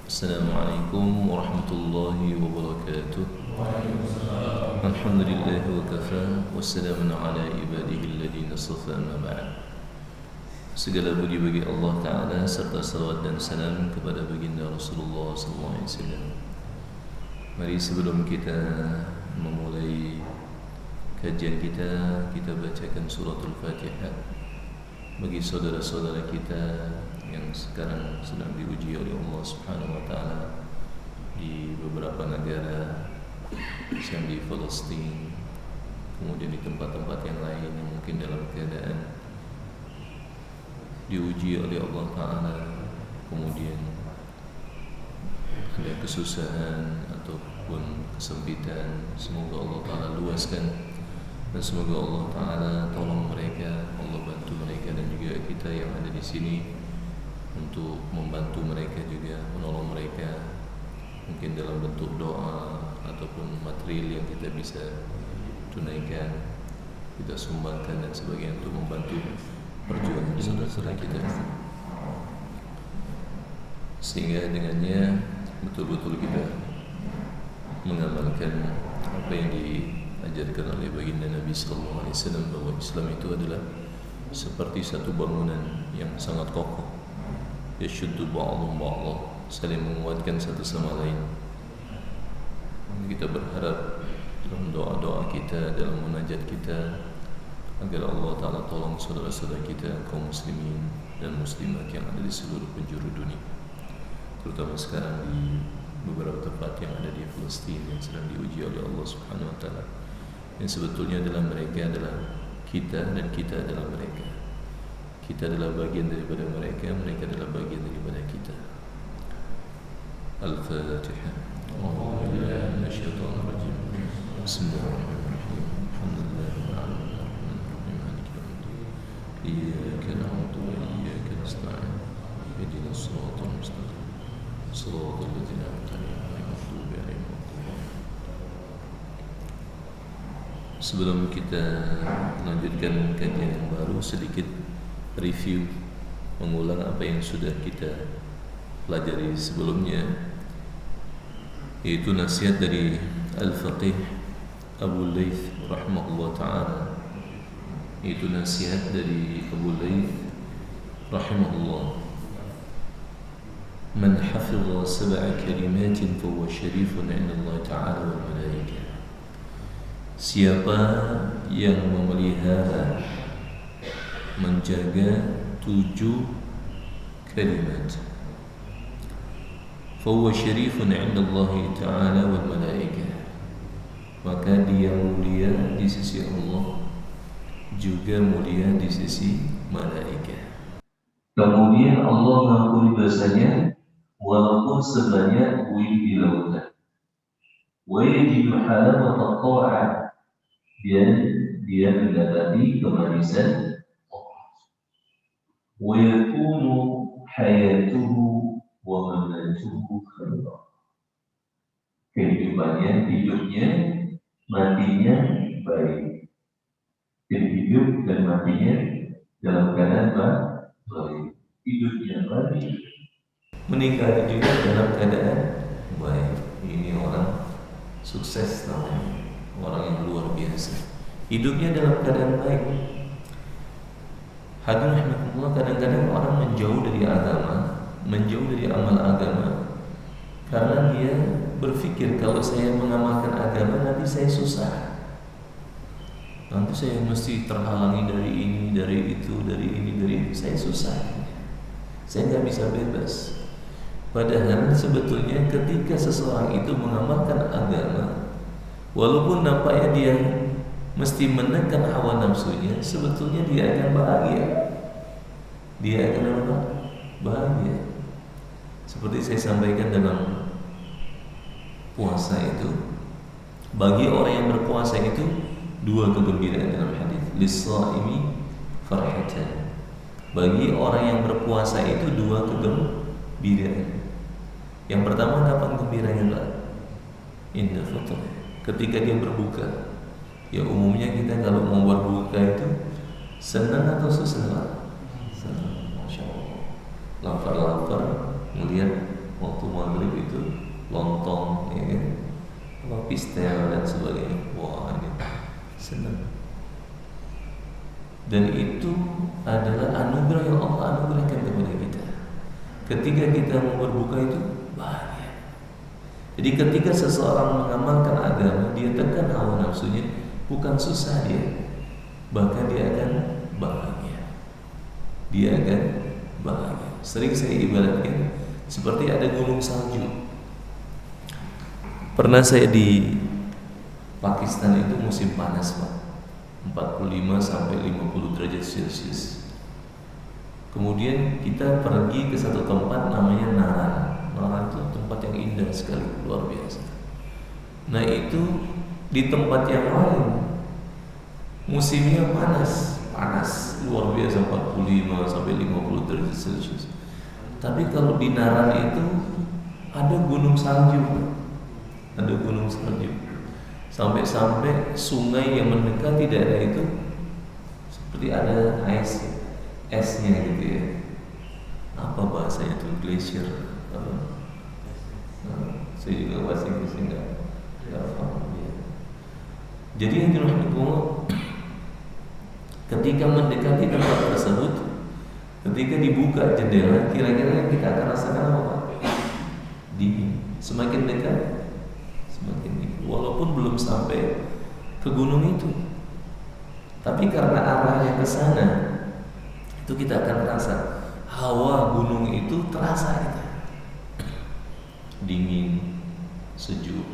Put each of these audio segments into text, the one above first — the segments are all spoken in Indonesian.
Assalamualaikum warahmatullahi wabarakatuh. Alhamdulillah wa kafa. Wassalamun ala ibadihi alladhina astafa, amma ba'd. Segala puji bagi Allah Ta'ala serta salawat dan salam kepada baginda Rasulullah SAW. Mari sebelum kita memulai kajian kita bacakan suratul Fatihah bagi saudara-saudara kita yang sekarang sedang diuji oleh Allah Subhanahu wa Ta'ala di beberapa negara, yang di Palestina, kemudian di tempat-tempat yang lain yang mungkin dalam keadaan diuji oleh Allah Ta'ala, kemudian ada kesusahan ataupun kesempitan. Semoga Allah Ta'ala luaskan dan semoga Allah Ta'ala tolong mereka, Allah bantu mereka dan juga kita yang ada di sini untuk membantu mereka juga, menolong mereka mungkin dalam bentuk doa ataupun material yang kita bisa tunaikan, kita sumbangkan dan sebagainya untuk membantu perjuangan saudara-saudara kita, sehingga dengannya betul-betul kita mengamalkan apa yang diajarkan oleh baginda Nabi Sallallahu Alaihi Wasallam, bahwa Islam itu adalah seperti satu bangunan yang sangat kokoh, yashuddu ba'dhum ba'dha, saling menguatkan satu sama lain. Kita berharap dalam doa-doa kita, dalam munajat kita, agar Allah Ta'ala tolong saudara-saudara kita kaum muslimin dan muslimat yang ada di seluruh penjuru dunia, terutama sekarang di beberapa tempat yang ada di Palestina yang sedang diuji oleh Allah Subhanahu wa Ta'ala, yang sebetulnya adalah mereka adalah kita dan kita adalah mereka. Kita adalah bagian daripada mereka, mereka adalah bagian daripada kita. Al-Fatihah. A'udzubillahi minasyaitonir rajim. Bismillahirrahmanirrahim. Alhamdulillahirabbil alamin. Maliki yaumiddin. Iyyaka na'budu wa iyyaka nasta'in. Ihdinas siratal mustaqim. Shiratal ladzina an'amta 'alaihim ghairil maghdubi 'alaihim waladdallin. Sebelum kita melanjutkan kajian yang baru, sedikit review, mengulang apa yang sudah kita pelajari sebelumnya, yaitu nasihat dari Al-Faqih Abu Layth rahimahullah ta'ala. Yaitu nasihat dari Abu Layth rahimahullah: man hafidha sab'a kalimatin fahuwa syarifun 'inda Allah ta'ala wal malaikah. Siapa yang memelihara, menjaga 7 kalimat, fahuwa syarifun 'inda Allah Ta'ala wal malaikah, maka dia mulia di sisi Allah, juga mulia di sisi malaikat. Kemudian Allah mengampuni dosanya walaupun sebanyak buih di lautan. Wa yajidu halamat ta'ah, dan dia mendapati kemanisan. Wa yakunu hayatuhu wa mamatuhu khairah, kehidupannya, hidupnya, matinya baik, dan hidup dan matinya dalam keadaan baik, hidupnya baik, meninggal juga dalam keadaan baik. Ini orang sukses namanya, orang yang luar biasa, hidupnya dalam keadaan baik. Hadirin rahimakumullah, kadang-kadang orang menjauh dari agama, menjauh dari amal agama, karena dia berpikir kalau saya mengamalkan agama nanti saya susah, nanti saya mesti terhalangi dari ini, dari itu, dari ini, dari itu, saya susah, saya nggak bisa bebas. Padahal sebetulnya ketika seseorang itu mengamalkan agama, walaupun nampaknya dia mesti menekan hawa nafsunya, sebetulnya dia akan bahagia. Dia akan bahagia. Seperti saya sampaikan dalam puasa itu, bagi orang yang berpuasa itu 2 kegembiraan dalam hadis. Lis-shaimi farhatan. Bagi orang yang berpuasa itu 2 kegembiraan. Yang pertama, kapan gembiranya, Pak? Indah fitrah, ketika dia berbuka. Ya umumnya kita kalau mau berbuka itu senang atau susah? Senang, Masya Allah. Lapar-lapar, melihat waktu maghrib itu lontong, ya kan, apa pistel dan sebagainya. Wah, ini senang. Dan itu adalah anugerah yang Allah anugerahkan kepada kita. Ketika kita mau berbuka itu bahagia. Jadi ketika seseorang mengamalkan agama, dia tekan hawa nafsunya, bukan susah dia, bahkan dia akan bahagia. Dia akan bahagia. Sering saya ibaratkan seperti ada gunung salju. Pernah saya di Pakistan itu musim panas, Pak. 45 sampai 50 derajat Celcius. Kemudian kita pergi ke satu tempat namanya Naran. Naran itu tempat yang indah sekali, luar biasa. Nah, itu di tempat yang lain musimnya panas luar biasa, 45 sampai 50 derajat Celcius. Tapi kalau di Naran itu ada gunung salju. Ada gunung salju. Sampai-sampai sungai yang mendekati daerah itu seperti ada esnya gitu ya. Apa bahasanya itu, glacier? Saya juga bahasa Inggrisnya nggak paham ya. Jadi yang dirahmati ketika mendekati tempat tersebut, ketika dibuka jendela, kira-kira kita akan rasakan apa? Dingin. Semakin dekat semakin dingin, walaupun belum sampai ke gunung itu. Tapi karena arahnya ke sana, itu kita akan merasa hawa gunung itu terasa kita. Dingin, sejuk.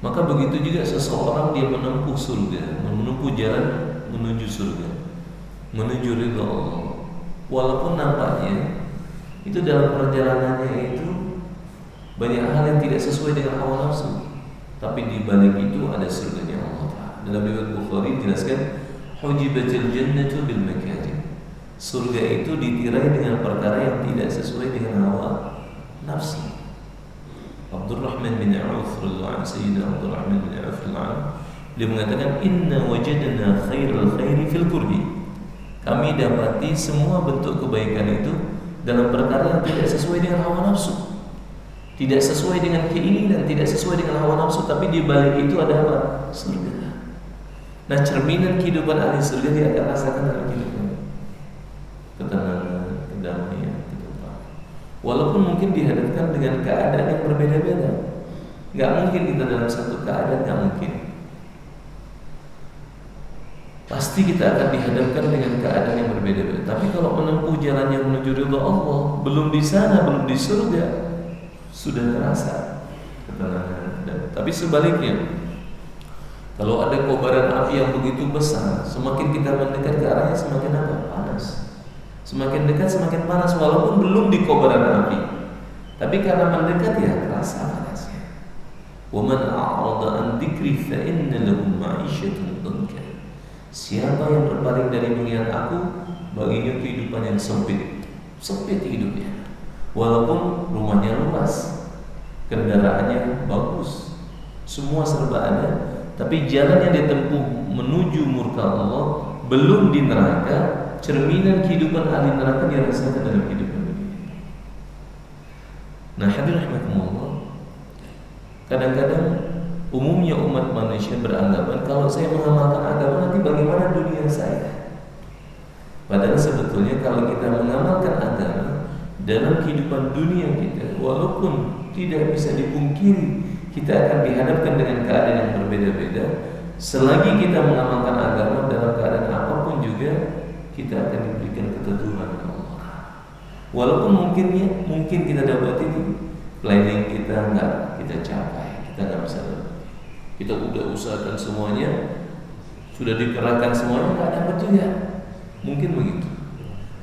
Maka begitu juga seseorang dia menempuh surga, menempuh jalan menuju surga, menuju ridha Allah. Walaupun nampaknya itu dalam perjalanannya itu banyak hal yang tidak sesuai dengan hawa nafsu, tapi di balik itu ada surganya Allah. Dalam riwayat Bukhari dijelaskan, hujibatil jannatu bil makarih. Surga itu ditirai dengan perkara yang tidak sesuai dengan hawa nafsu. Abdurrahman bin Auf radhiyallahu anhu, Sayyidina Abdurrahman bin Auf radhiyallahu anhu, dia mengatakan, inna wajadna khairal khairi fil kurhi. Kami dapati semua bentuk kebaikan itu dalam perkara yang tidak sesuai dengan hawa nafsu, tidak sesuai dengan keinginan, tidak sesuai dengan hawa nafsu, tapi di balik itu ada apa? Surga. Nah, cerminan kehidupan ahli surga dia akan rasakan dalam kehidupan. Ketenangan, kedamaian, ketentraman. Walaupun mungkin dihadapkan dengan keadaan yang berbeda-beda. Gak mungkin kita dalam satu keadaan, gak mungkin. Pasti kita akan dihadapkan dengan keadaan yang berbeda-beda. Tapi kalau menempuh jalan yang menuju ridha Allah, belum di sana, belum di surga, sudah terasa ketenangan. Tapi sebaliknya, kalau ada kobaran api yang begitu besar, semakin kita mendekat ke arahnya semakin apa? Panas. Semakin dekat semakin panas, walaupun belum di kobaran api. Tapi karena mendekat ya terasa panasnya. Wa man a'rada an dzikri fa inna lahu ma'isyatan dhanka. Siapa yang berpaling dari mengingat aku, baginya kehidupan yang sempit. Sempit hidupnya. Walaupun rumahnya luas, kendaraannya bagus, semua serba ada, tapi jalan yang ditempuh menuju murka Allah belum di neraka, cerminan kehidupan ahli neraka dirasakan dalam kehidupan dunia. Nah, hadirin rahimakumullah, kadang-kadang umumnya umat manusia beranggapan kalau saya mengamalkan agama nanti bagaimana dunia saya. Padahal sebetulnya kalau kita mengamalkan agama dalam kehidupan dunia kita, walaupun tidak bisa dipungkiri kita akan dihadapkan dengan keadaan yang berbeda-beda, selagi kita mengamalkan agama dalam keadaan apapun juga kita akan diberikan keteduhan Allah. Walaupun mungkin kita dapat ini, planning kita enggak kita capai, kita enggak bisa dapat. Kita udah usahakan semuanya, sudah dikerahkan semuanya, enggak dapat juga. Mungkin begitu.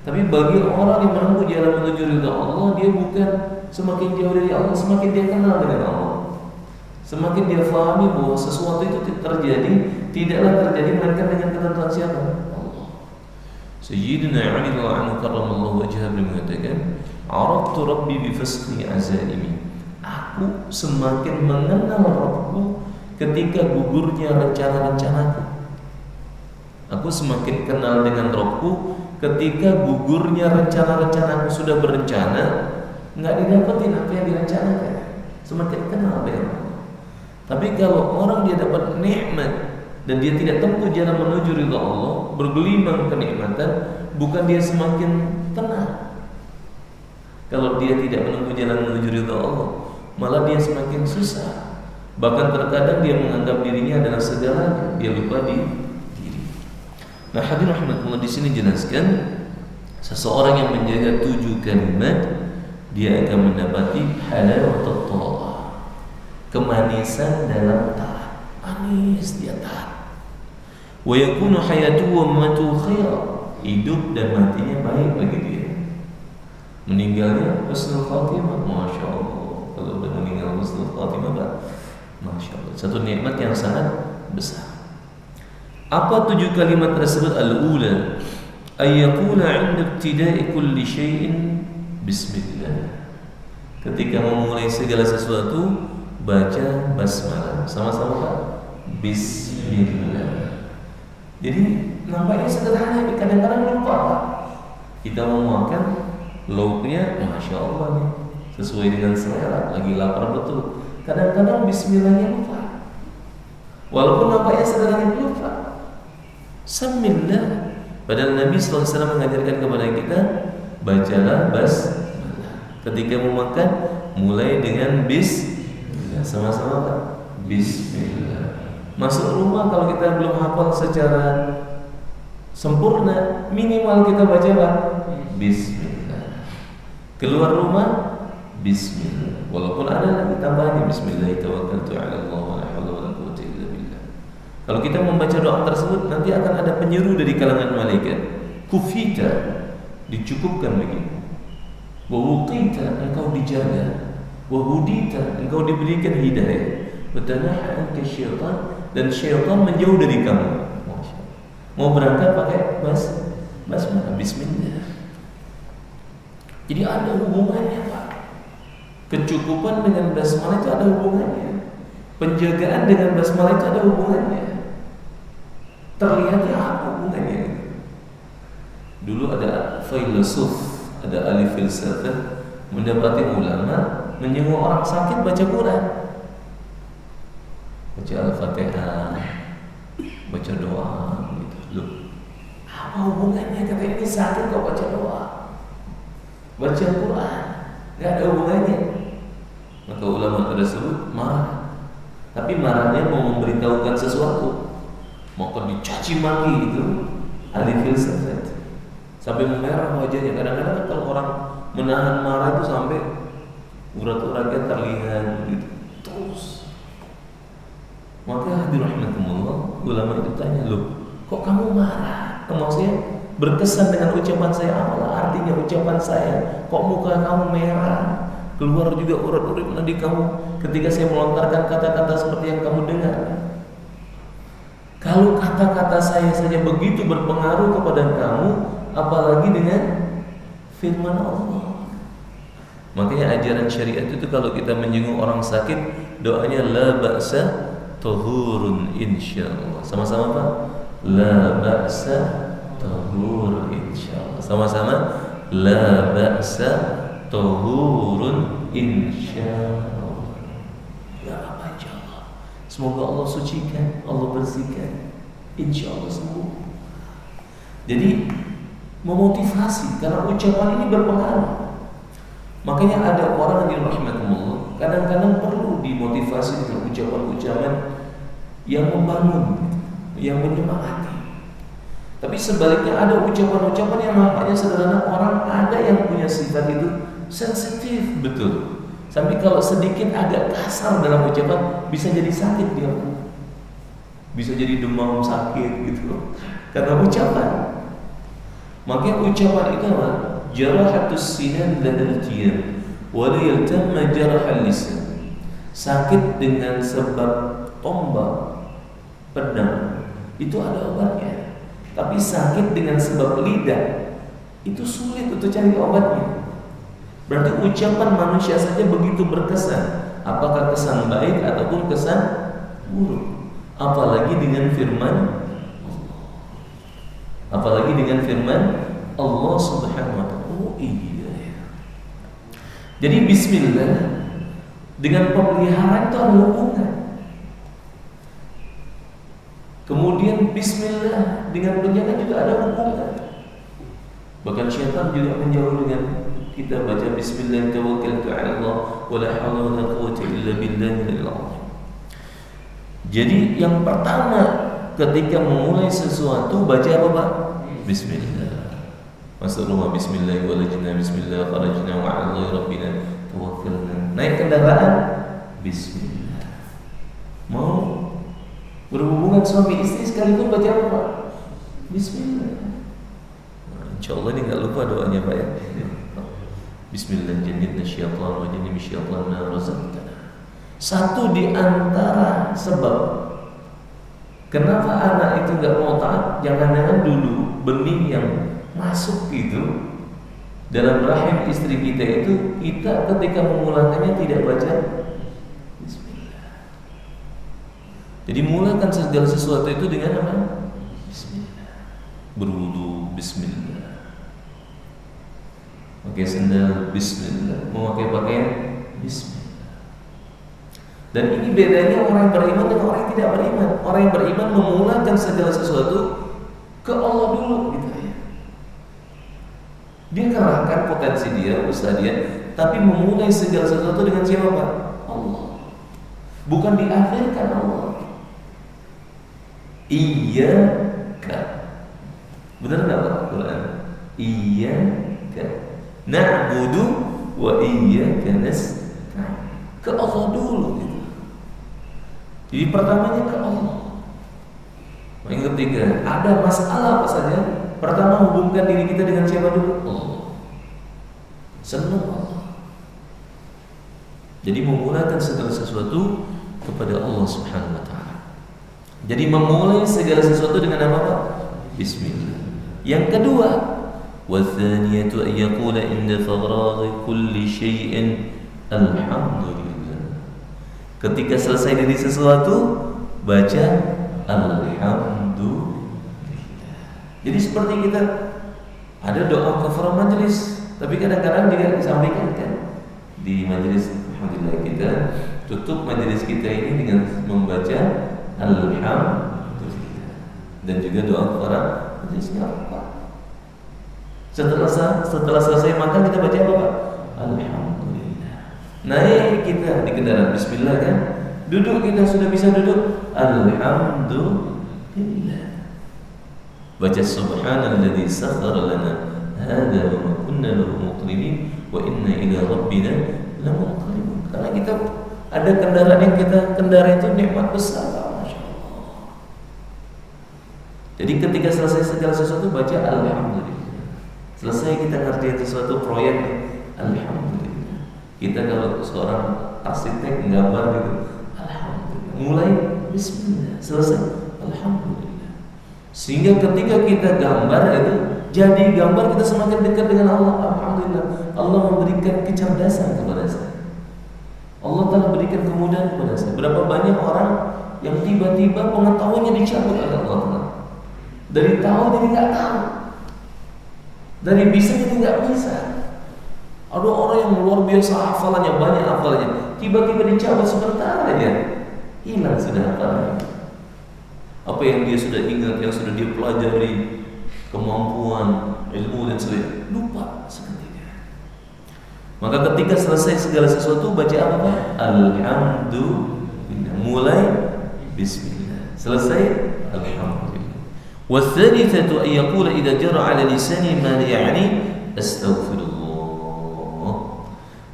Tapi bagi orang yang menempuh jalan menuju ridha Allah, dia bukan semakin jauh dari Allah, semakin dia kenal dengan Allah, semakin dia fahami bahwa sesuatu itu terjadi, tidaklah terjadi melainkan dengan ketentuan siapa? Allah. Sayyidina Ali radhiyallahu anhu karramallahu wajhahu mengatakan, "Araftu Rabbi bi fasli azaimi." Aku semakin mengenal Rabbku ketika gugurnya rencana-rencanaku. Aku semakin kenal dengan Rabbku ketika gugurnya rencana-rencanaku. Sudah berencana, nggak didapetin apa yang direncanakan. Semakin kenal dengan Allah. Tapi kalau orang dia dapat nikmat dan dia tidak tempuh jalan menuju ridha Allah, bergelimang kenikmatan, bukan dia semakin tenang. Kalau dia tidak menempuh jalan menuju ridha Allah, malah dia semakin susah. Bahkan terkadang dia menganggap dirinya adalah segalanya, dia lupa diri. Nah, hadirin rahmatullah, di sini jelaskan seseorang yang menjaga 7 kalimat, dia akan mendapati halawatul ta'ah, kemanisan dalam taat. Manis dia taat. Wa yakunu hayatuhu wa mamatuhu khaira, hidup dan matinya baik bagi dia. Meninggalnya husnul khatimah, masya Allah. Kalau udah meninggal husnul khatimah, masya Allah, satu nikmat yang sangat besar. Apa 7 kalimat tersebut? Al-ula ayyakuna 'inda ibtida'i kulli syai'in bismillah. Ketika memulai segala sesuatu, baca basmalah. Sama-sama Pak. Bismillah. Jadi nampaknya sederhana, kadang-kadang lupa Pak. Kita mau makan, lauknya masya Allah nih, sesuai dengan selera, lagi lapar betul. Kadang-kadang bismillahnya lupa. Walaupun nampaknya sederhana, lupa. Samillah. Padahal Nabi SAW mengajarkan kepada kita, bacalah basmalah. Ketika mau makan, mulai dengan bismillah. Sama-sama Pak. Bismillah. Masuk rumah kalau kita belum hafal secara sempurna, minimal kita baca Pak, bismillah. Keluar rumah, bismillah. Walaupun ada lagi tambahannya, bismillah tawakkaltu 'ala Allah wa la haula wa la quwwata illa billah. Kalau kita membaca doa tersebut, nanti akan ada penyeru dari kalangan malaikat. Kufita, dicukupkan begitu. Wa wuqita, engkau dijaga. Wa hudita, engkau diberikan hidayah. Wa tanaha anka syaitan, dan syaitan menjauh dari kamu. Mau berangkat pakai basmalah, bismillah. Jadi ada hubungannya Pak. Kecukupan dengan basmalah itu ada hubungannya. Penjagaan dengan basmalah itu ada hubungannya. Terlihatnya apa hubungannya? Dulu ada filosof, ada ahli filsafat, mendapati ulama menyenguk orang sakit baca Quran, baca Al-Fatihah, baca doa gitu. Loh, apa hubungannya? Kata ini sakit kok baca doa, baca Quran, nggak ada hubungannya. Maka ulama tersebut marah, tapi marahnya mau memberitahukan sesuatu, mau dicaci maki gitu. Ahli filsafat sampai memerah wajahnya. Kadang-kadang kalau orang menahan marah itu sampai urat-uratnya terlihat gitu. Terus maka dirahmatullah, ulama itu tanya, loh kok kamu marah? Maksudnya berkesan dengan ucapan saya, apalah artinya ucapan saya? Kok muka kamu merah? Keluar juga urat-urat nadi kamu ketika saya melontarkan kata-kata seperti yang kamu dengar. Kalau kata-kata saya saja begitu berpengaruh kepada kamu, apalagi dengan firman Allah. Makanya ajaran syariat itu kalau kita menjenguk orang sakit, doanya la ba'sa tahurun insyaallah. Sama-sama Pak. La ba'sa tahur insyaallah. Sama-sama. La ba'sa tahurun insyaallah. Ya apa insyaallah. Semoga Allah sucikan, Allah bersihkan. Insyaallah sembuh. Jadi memotivasi, karena ucapan ini berpengaruh. Makanya ada orang yang rahmatullah kadang-kadang perlu dimotivasi dengan ucapan-ucapan yang membangun, yang menyemangati. Tapi sebaliknya ada ucapan-ucapan yang nampaknya sederhana, orang ada yang punya sifat itu sensitif betul. Sampai kalau sedikit agak kasar dalam ucapan bisa jadi sakit dia, bisa jadi demam sakit gitu karena ucapan. Makanya ucapan itu adalah jarahatus sinan ladal qiyam wa la yaltamma jarahal lisan. Sakit dengan sebab tombak pedang itu ada obatnya. Tapi sakit dengan sebab lidah itu sulit untuk cari obatnya. Berarti ucapan manusia saja begitu berkesan, apakah kesan baik ataupun kesan buruk. Apalagi dengan firman Allah. Apalagi dengan firman Allah Subhanahu wa ta'ala. Oh iya. Jadi bismillah dengan pemeliharaan itu ada hubungan. Kemudian bismillah dengan penjaga juga ada hubungan. Bahkan syaitan juga menjauh dengan kita baca bismillah tawakkaltu 'ala Allah wa la haula wa la quwwata illa billahil 'azim. Jadi yang pertama ketika memulai sesuatu baca apa, Pak? Bismillah. Masuk rumah bismillah, walajna bismillah, kharajna wa 'ala Allahi rabbina tawakkalna. Naik kendaraan bismillah. Mau berhubungan suami istri sekalipun baca apa, Pak? Bismillah. Insyaallah ini enggak lupa doanya, Pak ya. Bismillah jannibna syaitan wa jannib syaitan ma razaqtana. Satu di antara sebab kenapa anak itu enggak mau taat, jangan-jangan dulu benih yang masuk itu dalam rahim istri kita itu, kita ketika memulakannya tidak baca bismillah. Jadi mulakan segala sesuatu itu dengan apa? Bismillah. Berwudu bismillah. Pakai sendal bismillah, memakai pakaian bismillah. Dan ini bedanya orang yang beriman dengan orang yang tidak beriman. Orang yang beriman memulakan segala sesuatu ke Allah dulu gitu ya. Dia kerahkan potensi dia, usaha dia, tapi memulai segala sesuatu dengan siapa, Pak? Allah. Bukan diakhirkan Allah. Iyyaka. Benar enggak Pak Quran? Iyyaka na'budu wa iyyaka nasta'in. Ke Allah dulu gitu. Jadi pertamanya ke Allah. Yang ketiga, ada masalah apa saja, pertama hubungkan diri kita dengan siapa dulu? Allah. Senang Allah. Jadi memulakan segala sesuatu kepada Allah Subhanahu wa taala. Jadi memulai segala sesuatu dengan apa, Pak? Bismillah. Yang kedua, والثانية أن يقول عند فراغ كل شيء الحمد لله. Ketika selesai dari sesuatu baca alhamdulillah. Jadi seperti kita ada doa kafaraah majelis, tapi kadang-kadang juga disampaikan kan di majelis. Alhamdulillah kita tutup majelis kita ini dengan membaca alhamdulillah dan juga doa kafaraah majelisnya apa? Setelah selesai makan kita baca apa, Pak? Alhamdulillah. Naik kita di kendaraan bismillah kan. Duduk kita sudah bisa duduk alhamdulillah. Baca subhanalladzi sakhkhara lana hadza wa ma kunna lahu muqrinin wa inna ila rabbina lamunqalibun. Karena kita ada kendaraan yang kita kendarai itu nikmat besar, masyaallah. Jadi ketika selesai segala sesuatu baca alhamdulillah. Selesai kita ngerjain sesuatu proyek, alhamdulillah. Kita kalau seorang arsitek gambar gitu, alhamdulillah. Mulai bismillah, selesai alhamdulillah. Sehingga ketika kita gambar itu jadi gambar, kita semakin dekat dengan Allah. Alhamdulillah. Allah memberikan kecerdasan kepada saya. Allah telah berikan kemudahan kepada saya. Berapa banyak orang yang tiba-tiba pengetahuannya dicabut oleh Allah. Dari tahu jadi nggak tahu. Dari bisa jadi nggak bisa. Ada orang yang luar biasa hafalannya, banyak hafalannya, tiba-tiba dicabut sebentar aja, hilang sudah hafalannya. Apa yang dia sudah ingat, yang sudah dia pelajari, kemampuan, ilmu dan sebagainya, lupa seketika. Maka ketika selesai segala sesuatu baca apa? Alhamdulillah. Mulai bismillah. Selesai alhamdulillah. والثالثة أن يقول إذا جرى على لسانه ما لا يعني أستغفر الله.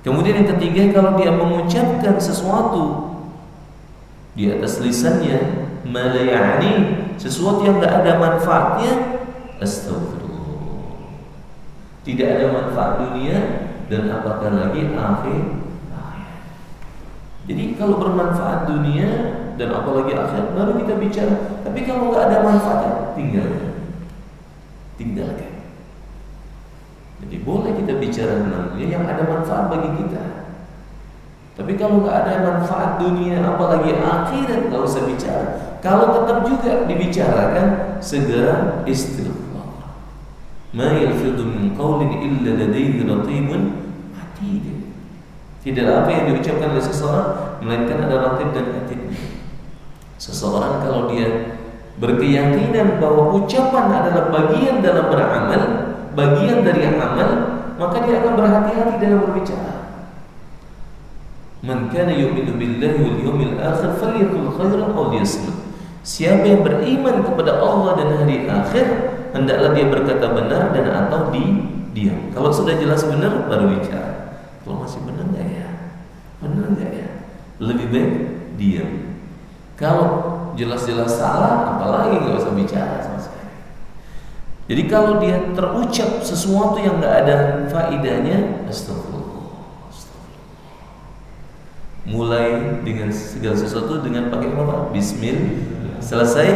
Kemudian yang ketiga, kalau dia mengucapkan sesuatu di atas lisannya ma la yani, sesuatu yang tidak ada manfaatnya, astaghfirullah. Tidak ada manfaat dunia dan apakah lagi akhir. Jadi kalau bermanfaat dunia dan apalagi akhirat baru kita bicara. Tapi kalau nggak ada manfaatnya, tinggalkan. Jadi boleh kita bicara tentang dunia yang ada manfaat bagi kita. Tapi kalau nggak ada manfaat dunia, apalagi akhirat, nggak usah bicara. Kalau tetap juga dibicarakan, segera istighfar. Ma yalfidu min qawlin illa ladayhi raqibun atid. Tidak apa yang diucapkan oleh seseorang, melainkan ada ratib dan atibnya. Seseorang kalau dia berkeyakinan bahwa ucapan adalah bagian dalam beramal, bagian dari amal, maka dia akan berhati-hati dalam berbicara. Man kana yu'minu billahi wal yawmil akhir falyaqul khairan aw liyasmut. Siapa yang beriman kepada Allah dan hari akhir, hendaklah dia berkata benar dan atau diam. Kalau sudah jelas benar baru bicara. Kalau masih benar enggak ya? Benar enggak ya? Lebih baik diam. Kalau jelas-jelas salah, apalagi nggak usah bicara sama sekali. Jadi kalau dia terucap sesuatu yang nggak ada faedahnya, astagfirullah. Mulai dengan segala sesuatu dengan pakai apa? Bismillah. Selesai,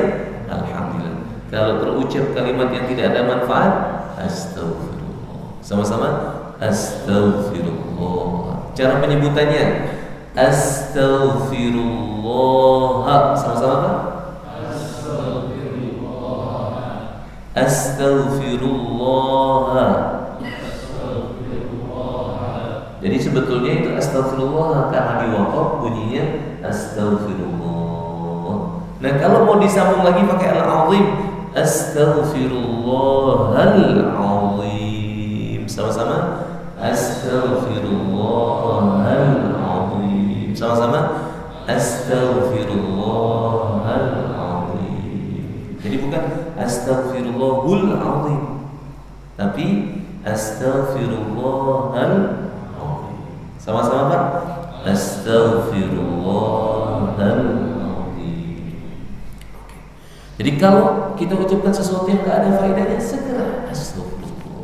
alhamdulillah. Kalau terucap kalimat yang tidak ada manfaat, astagfirullah. Sama-sama, astagfirullah. Cara penyebutannya, astaghfirullah. Sama-sama Pak? Astaghfirullah. Jadi sebetulnya itu astaghfirullah karena di waqaf bunyinya astaghfirullah. Nah kalau mau disambung lagi pakai al-azim, astaghfirullahal-azim. Sama-sama, astaghfirullahal-azim. Sama-sama, astaghfirullahal-azim. Jadi bukan astaghfirullahul azim, tapi astaghfirullahal-azim. Sama-sama Pak, astaghfirullahal-azim. Jadi kalau kita ucapkan sesuatu yang tidak ada faedahnya, segera astagfirullah.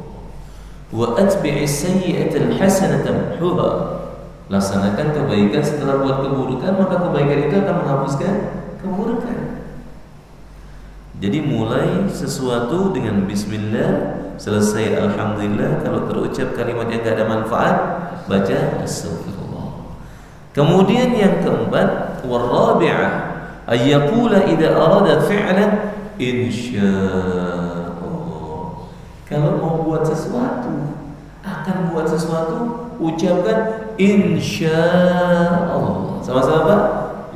Wa atbi'is sayyi'atal hasanata tamhuha. Laksanakan kebaikan setelah buat keburukan, maka kebaikan itu akan menghapuskan keburukan. Jadi mulai sesuatu dengan bismillah, selesai alhamdulillah. Kalau terucap kalimat yang tidak ada manfaat, baca astagfirullah. Kemudian yang keempat, warabi'ah ayyaqula idza arada fi'lan insyaallah. Kalau mau buat sesuatu, akan buat sesuatu, ucapkan insyaallah. Sama-sama Pak?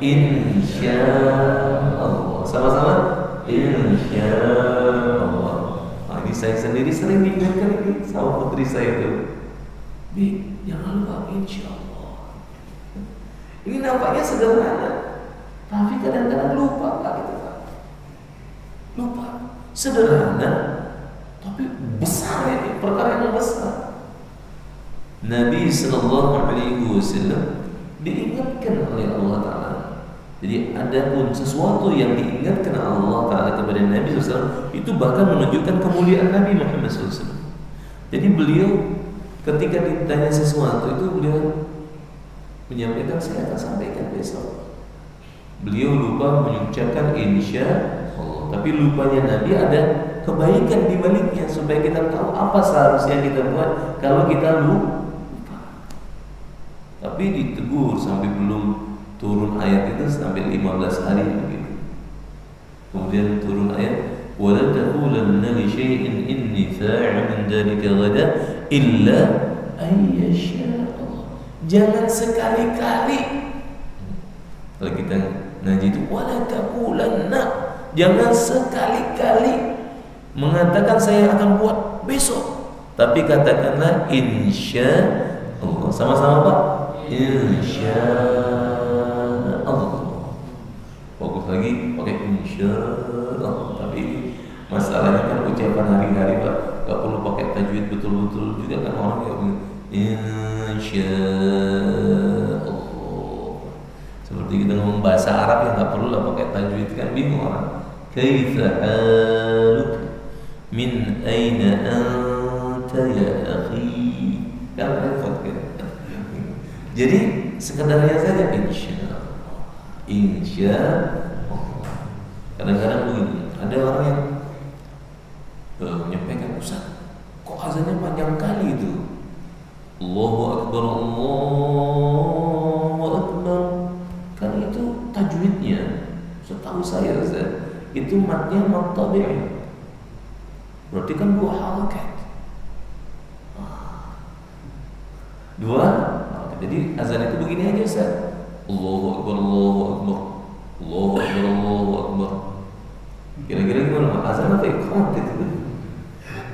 Insyaallah. Sama-sama? Insyaallah. Nah, ini saya sendiri sering diingatkan ini sama putri saya itu. Bi, jangan lupa insyaallah. Ini nampaknya sederhana, tapi kadang-kadang lupa Pak gitu Pak. Lupa. Sederhana, tapi besar ini, perkara yang besar. Nabi sallallahu alaihi wasallam diingatkan oleh Allah Ta'ala. Jadi ada pun sesuatu yang diingatkan Allah Ta'ala kepada Nabi SAW, itu bahkan menunjukkan kemuliaan Nabi Muhammad SAW. Jadi beliau ketika ditanya sesuatu itu beliau menyampaikan, saya akan sampaikan besok. Beliau lupa mengucapkan insya Allah, tapi lupanya Nabi ada kebaikan di baliknya supaya kita tahu apa seharusnya kita buat kalau kita lupa. Tapi ditegur sampai belum turun ayat itu sampai 15 hari begitu. Kemudian turun ayat, wala taqulanna li syai'in inni fa'ilun dzalika ghadan illa ayyasha Allah. Jangan sekali-kali. Kalau kita ngaji itu wala taqulanna, jangan sekali-kali mengatakan saya akan buat besok, tapi katakanlah insya Allah. Sama-sama Pak, insya Allah. Fokus lagi pakai insya Allah. Tapi masalahnya kan ucapan hari-hari Pak, gak perlu pakai tajwid betul-betul juga kan, orang gak punya insya Allah. Seperti kita ngomong bahasa Arab yang gak perlu lah pakai tajwid, kan bingung orang. Kaifa haluk min aina anta ya akhi, kan repot kan. Jadi sekedarnya saja insya Allah. Kadang-kadang begini, ada orang yang menyampaikan, Ustaz, kok azannya panjang kali itu? Allahu Akbar, Allahu Akbar. Kan itu tajwidnya, setahu saya Ustaz, itu matnya mat tabi'i. Berarti kan 2 harakat. Jadi azan itu begini aja Ustaz. Allahu Akbar, Allahu Akbar, Allahu Akbar, Allahu Akbar. Kira-kira gimana? Azan apa iqamah itu?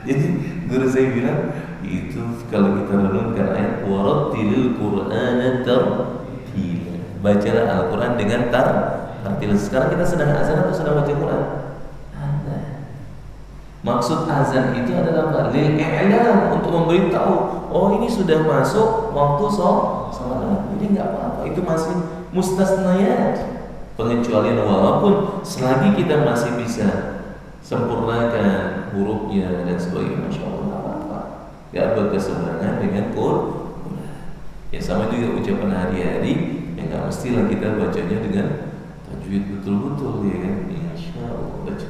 Jadi guru saya bilang itu kalau kita renungkan ayat warattilil Qur'ana tartila. Bacalah Al-Quran dengan tartil. Sekarang kita sedang azan atau sedang baca Quran? Azan. Maksud azan itu adalah apa? Lil i'lam, untuk memberitahu, oh ini sudah masuk waktu salat. Jadi enggak apa-apa, itu masih mustasnayat, pengecualian, walaupun selagi kita masih bisa sempurnakan hurufnya dan sebagainya, masya Allah enggak apa-apa. Enggak berkeseberangan dengan Quran. Ya sama juga ucapan hari-hari, ya enggak mestilah kita bacanya dengan tajwid betul-betul, ya kan? Insya Allah baca.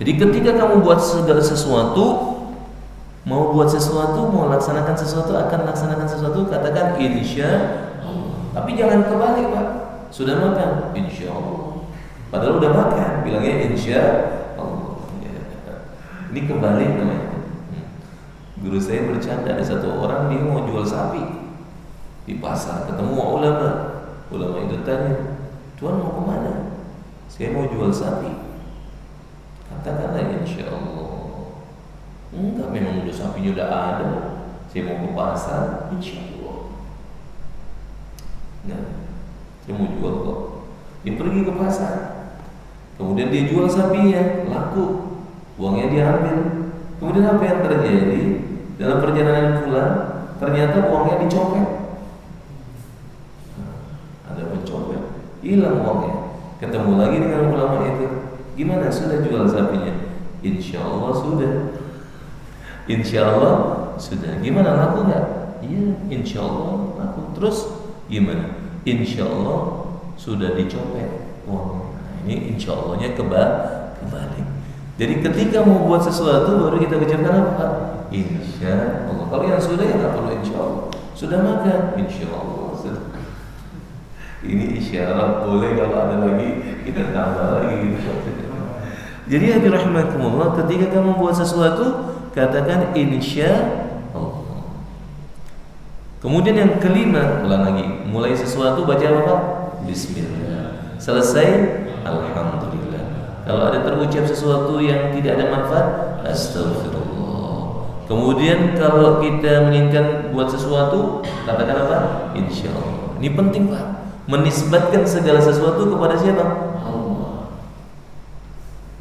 Jadi ketika kamu buat segala sesuatu, mau buat sesuatu, mau laksanakan sesuatu, akan laksanakan sesuatu, katakan insya Allah. Tapi jangan kebalik Pak. Sudah makan, insya Allah. Padahal udah makan, bilangnya insya Allah. Ini kebalik namanya. Guru saya bercanda, ada satu orang dia mau jual sapi di pasar, ketemu ulama. Ulama itu tanya, Tuan mau kemana? Saya mau jual sapi. Katakanlah insya Allah. Enggak, memang udah sapinya udah ada. Saya mau ke pasar, insya Allah. Nah, saya mau jual kok. Dia pergi ke pasar. Kemudian dia jual sapinya, laku. Uangnya dia ambil. Kemudian apa yang terjadi? Dalam perjalanan pulang, ternyata uangnya dicopet. Ada pencopet, hilang uangnya. Ketemu lagi dengan ulama itu. Gimana, sudah jual sapinya? Insya Allah sudah. Insya Allah sudah. Gimana, laku nggak? Iya, insya Allah laku. Terus gimana? Insya Allah sudah dicopet uangnya. Nah, ini insya Allahnya kebalik. Jadi ketika mau buat sesuatu baru kita ucapkan apa? Insya Allah. Kalau yang sudah ya nggak perlu insya Allah. Sudah makan? Insya Allah sudah. Ini isyarat, boleh kalau ada lagi kita tambah lagi. Jadi hadirin rahimakumullah, ketika kamu buat sesuatu katakan insya Allah. Kemudian yang kelima, ulang lagi, mulai sesuatu baca apa? Bismillah. Selesai, alhamdulillah. Kalau ada terucap sesuatu yang tidak ada manfaat, astagfirullah. Kemudian kalau kita menginginkan buat sesuatu, katakan apa? Insya Allah. Ini penting Pak. Menisbatkan segala sesuatu kepada siapa? Allah.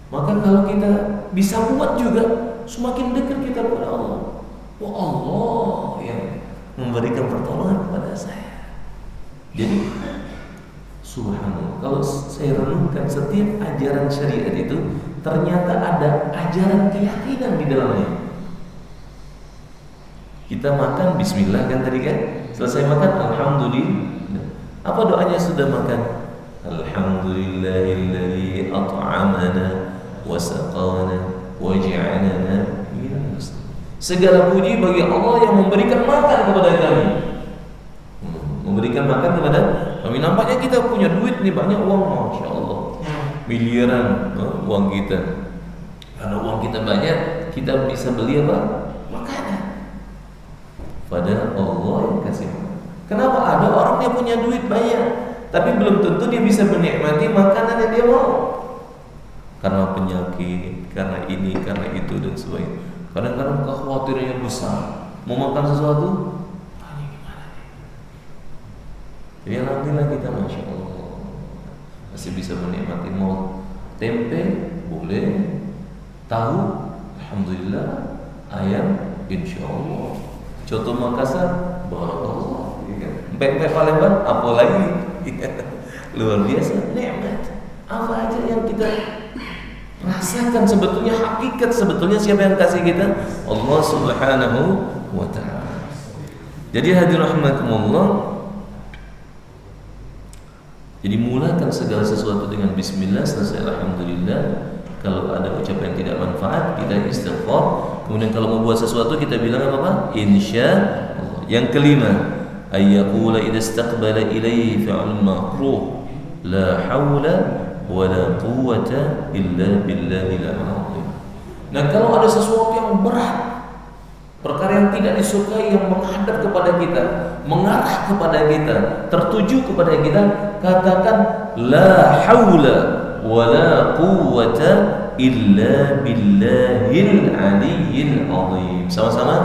Maka kalau kita bisa buat juga, semakin dekat kita kepada Allah. Wah, Allah yang memberikan pertolongan kepada saya. Jadi subhanallah, kalau saya renungkan setiap ajaran syariat itu ternyata ada ajaran keyakinan di dalamnya. Kita makan bismillah kan tadi kan? Selesai makan alhamdulillah. Apa doanya sudah makan? Alhamdulillahilladzi at'amana wa saqana wa ja'alana minal muslimin. Segala puji bagi Allah yang memberikan makan kepada kami. Memberikan makan kepada kami. Nampaknya kita punya duit nih, banyak uang, masya Allah, miliaran uang kita. Karena uang kita banyak, kita bisa beli apa? Makanan. Padahal Allah yang kasih. Kenapa ada orang yang punya duit banyak, tapi belum tentu dia bisa menikmati makanan yang dia mau? Karena penyakit, karena ini, karena itu dan sebagainya. Kadang-kadang kekhawatirannya besar, mau makan sesuatu, ini gimana nih? Jadi alhamdulillah kita masya Allah masih bisa menikmati. Mau tempe boleh, tahu alhamdulillah, ayam insya Allah, coto Makassar barakallah. Pempek Palembang apalagi luar biasa nikmat. Apa aja yang kita rasakan sebetulnya hakikat, sebetulnya siapa yang kasih kita? Allah Subhanahu wa ta'ala. Jadi hadirin rahimakumullah, jadi mulakan segala sesuatu dengan bismillah, selesai alhamdulillah. Kalau ada ucapan yang tidak manfaat, kita istighfar. Kemudian kalau mau buat sesuatu kita bilang apa? Insya Allah. Yang kelima, ayyaqula idza istaqbala ilayhi fi'l makruh la haula wala quwwata illa billahil azim. Nah, kalau ada sesuatu yang berat perkara yang tidak disukai yang menghadap kepada kita, mengarah kepada kita, tertuju kepada kita, katakan la haula wala quwwata illa billahil aliyyil azim. Sama-sama,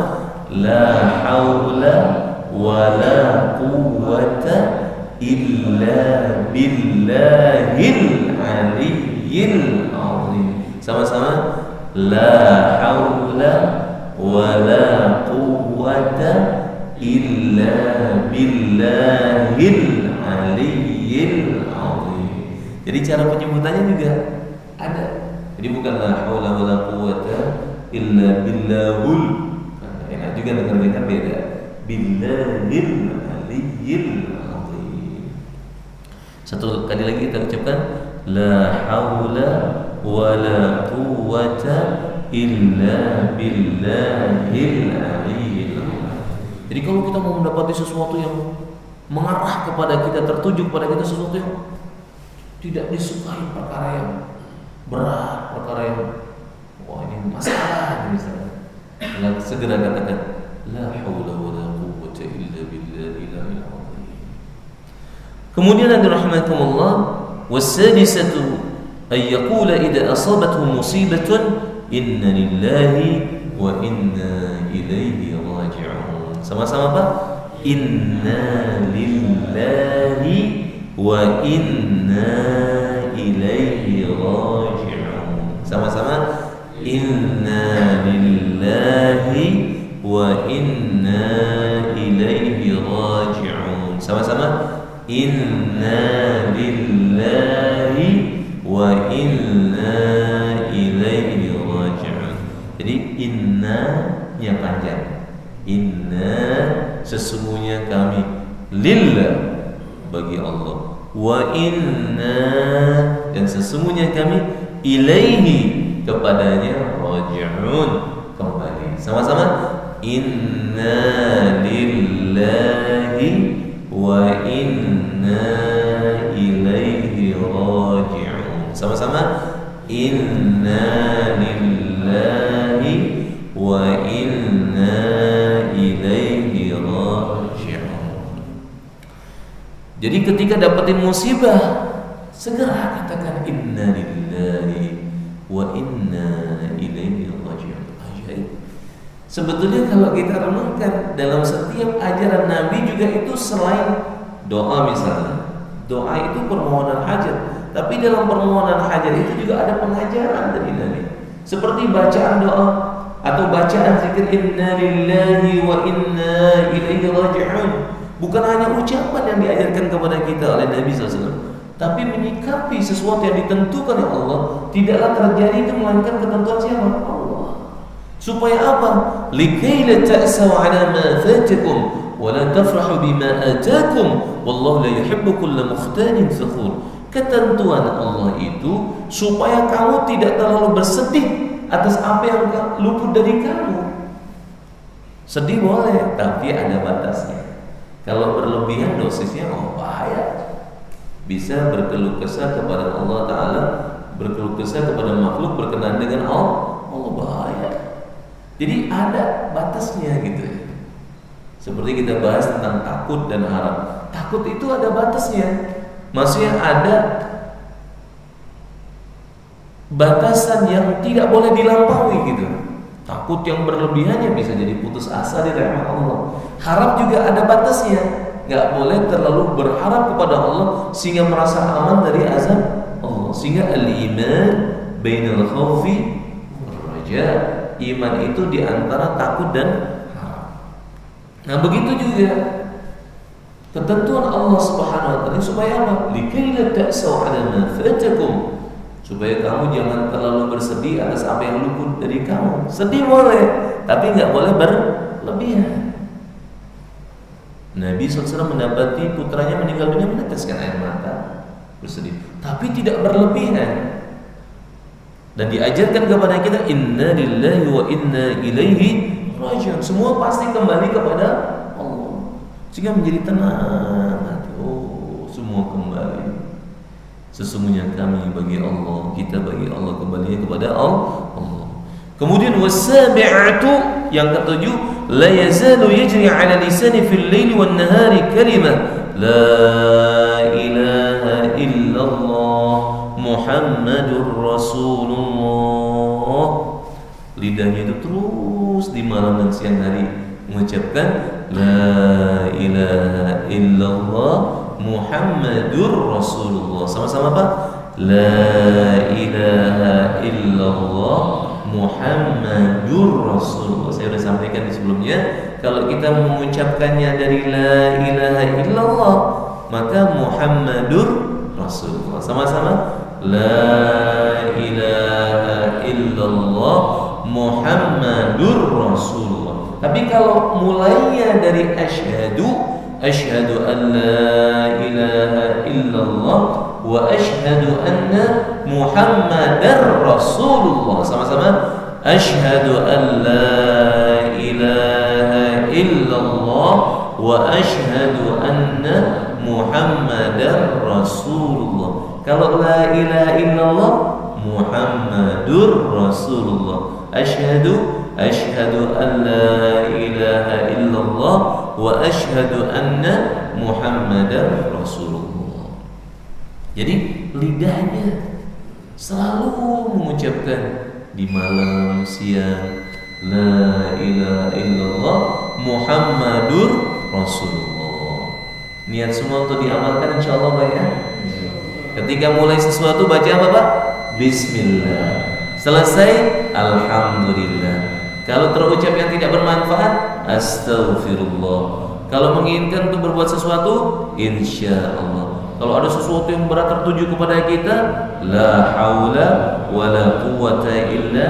la haula wala quwwata illa billahil aliyyil azim. Sama-sama, la haula wala quwwata illa billahil aliyyil azim. Jadi cara penyebutannya juga ada. Jadi bukan la haula wala quwwata illa billahul. Enak juga dengar beda. Billahil aliyyil azim. Satu kali lagi kita ucapkan la haula wala quwwata illa billahil aliyyil azim. Jadi kalau kita mau mendapati sesuatu yang mengarah kepada kita, tertuju kepada kita, sesuatu yang tidak disukai, perkara yang berat, perkara yang wah ini masalah misalnya, segera katakan la haula wala quwwata illa billahil aliyyil azim. Kemudian rahmatullah wasadisatu ay yaqula idza asabathu musibatun inna lillahi wa inna ilaihi raji'un. Sama-sama Pak, inna lillahi wa inna ilaihi raji'un. Sama-sama, inna lillahi wa inna ilaihi raji'un. Sama-sama, inna lillahi wa inna ilaihi raji'un. Jadi inna nya panjang. Inna sesungguhnya kami, lillah bagi Allah, wa inna dan sesungguhnya kami, ilaihi kepadanya, raji'un kembali. Sama-sama, inna lillahi wa inna ilaihi raji'un. Sama-sama, inna lillahi wa inna ilaihi raji'un. Jadi ketika dapatin musibah, segera katakan inna lillahi wa inna ilaihi raji'un. Ajaib. Sebetulnya kalau kita renungkan dalam setiap ajaran Nabi juga itu, selain doa misalnya, doa itu permohonan hajat, tapi dalam permohonan hajat itu juga ada pengajaran dari Nabi. Seperti bacaan doa atau bacaan zikir inna lillahi wa inna ilaihi raji'un, bukan hanya ucapan yang diajarkan kepada kita oleh Nabi SAW, tapi menyikapi sesuatu yang ditentukan oleh Allah, tidaklah terjadi itu melainkan ketentuan siapa? Allah. Supaya apa? Likai la ta'saw 'ala ma fatakum wa la tafrahu bima atakum wallahu la yuhibbu kulla mukhtalin fakhur. Ketentuan Allah itu supaya kamu tidak terlalu bersedih atas apa yang luput dari kamu. Sedih boleh, tapi ada batasnya. Kalau berlebihan dosisnya bahaya. Bisa berkeluh kesah kepada Allah Ta'ala, berkeluh kesah kepada makhluk berkenaan dengan Allah, bahaya. Jadi ada batasnya gitu. Seperti kita bahas tentang takut dan harap. Takut itu ada batasnya. Maksudnya ada batasan yang tidak boleh dilampaui gitu. Takut yang berlebihannya bisa jadi putus asa di rahmat Allah. Harap juga ada batasnya. Gak boleh terlalu berharap kepada Allah sehingga merasa aman dari azab Allah. Sehingga al-iman bainal khawfi wal raja. Iman itu di antara takut dan harap. Nah begitu juga ketentuan Allah Subhanahu wa taala supaya apa? Likai la ta'saw 'ala ma fatakum. Supaya kamu jangan terlalu bersedih atas apa yang luput dari kamu. Sedih boleh, tapi enggak boleh berlebihan. Nabi SAW mendapati putranya meninggal dunia, meneteskan air mata, bersedih, tapi tidak berlebihan. Dan diajarkan kepada kita inna lillahi wa inna ilaihi raji'un. Semua pasti kembali kepada Allah. Sehingga menjadi tenang hati. Oh, semua kembali. Sesungguhnya kami bagi Allah, kita bagi Allah, kembalinya kepada Allah. Kemudian wasabi'atu yang ketujuh, la yazalu yajri 'ala lisani fil laili wan nahari kalimah la ilaha illallah Muhammadur Rasulullah. Lidahnya itu terus di malam dan siang hari mengucapkan la ilaha illallah Muhammadur Rasulullah. Sama-sama Pak. La ilaha illallah Muhammadur Rasulullah. Saya sudah sampaikan di sebelumnya, kalau kita mengucapkannya dari la ilaha illallah, maka Muhammadur Rasulullah. Sama-sama la ilaha illallah Muhammadur Rasulullah. Tapi kalau mulainya dari asyhadu an la ilaha illallah wa asyhadu anna Muhammadar Rasulullah. Sama-sama asyhadu an la ilaha illallah wa asyhadu anna Muhammadar Rasulullah. Kalau la ilaha illallah Muhammadur Rasulullah. Asyhadu an la ilaha illallah wa asyhadu anna Muhammadar Rasulullah. Jadi lidahnya selalu mengucapkan di malam siang la ilaha illallah Muhammadur Rasulullah. Niat semua untuk diamalkan insyaallah Pak ya. Ketika mulai sesuatu baca apa Pak? Bismillah. Selesai alhamdulillah. Kalau terucap yang tidak bermanfaat, astaghfirullah. Kalau menginginkan untuk berbuat sesuatu, insyaallah. Kalau ada sesuatu yang berat tertuju kepada kita, la haula wala quwwata illa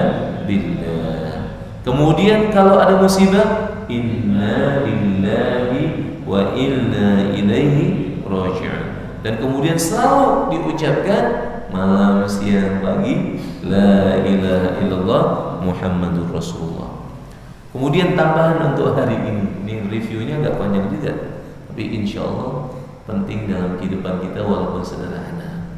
billah. Kemudian kalau ada musibah, inna lillahi wa inna ilaihi raji'un. Dan kemudian selalu diucapkan malam siang pagi la ilaha illallah Muhammadur Rasulullah. Kemudian tambahan untuk hari ini reviewnya agak panjang juga, tapi insyaallah penting dalam kehidupan kita walaupun sederhana.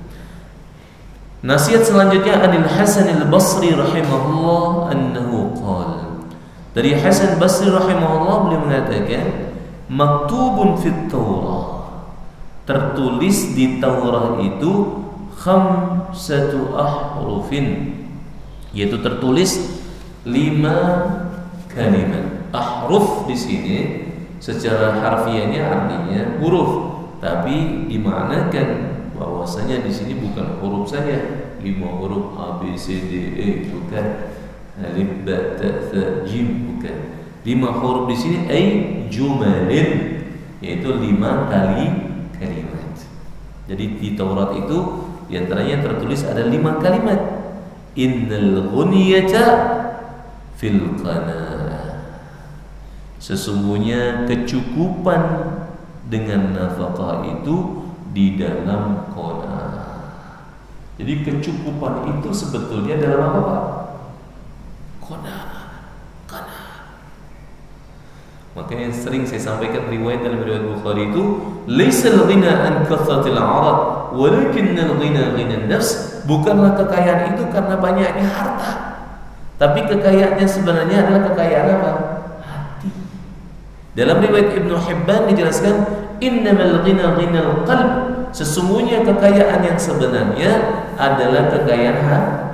Nasihat selanjutnya Anil Hasan al-Basri rahimahullah annahu qala. Dari Hasan Basri rahimahullah beliau mengatakan, maktubun fit Taurah, tertulis di Taurat itu khamsatu ahrufin, yaitu tertulis 5 kalimat. Ahruf di sini secara harfiahnya artinya huruf, tapi dimaknakan bahwasanya di sini bukan huruf saja, 5 huruf A B C D E, bukan alif ba ta tha jim, bukan. 5 huruf di sini ay jumalin, yaitu 5 kali kalimat. Jadi di Taurat itu di antaranya tertulis ada 5 kalimat. Innal ghunyata fil qanaa. Sesungguhnya kecukupan dengan nafkah itu di dalam qanaah. Jadi kecukupan itu sebetulnya dalam apa Pak? Qanaah. Makanya sering saya sampaikan riwayat dalam riwayat Bukhari itu, laisal ghina an kathratil 'arad, walakinnal ghina ghinan nafs. Bukanlah kekayaan itu karena banyaknya harta, tapi kekayaannya sebenarnya adalah kekayaan apa? Hati. Dalam riwayat Ibnu Hibban dijelaskan, innamal ghina ghinal qalb. Sesungguhnya kekayaan yang sebenarnya adalah kekayaan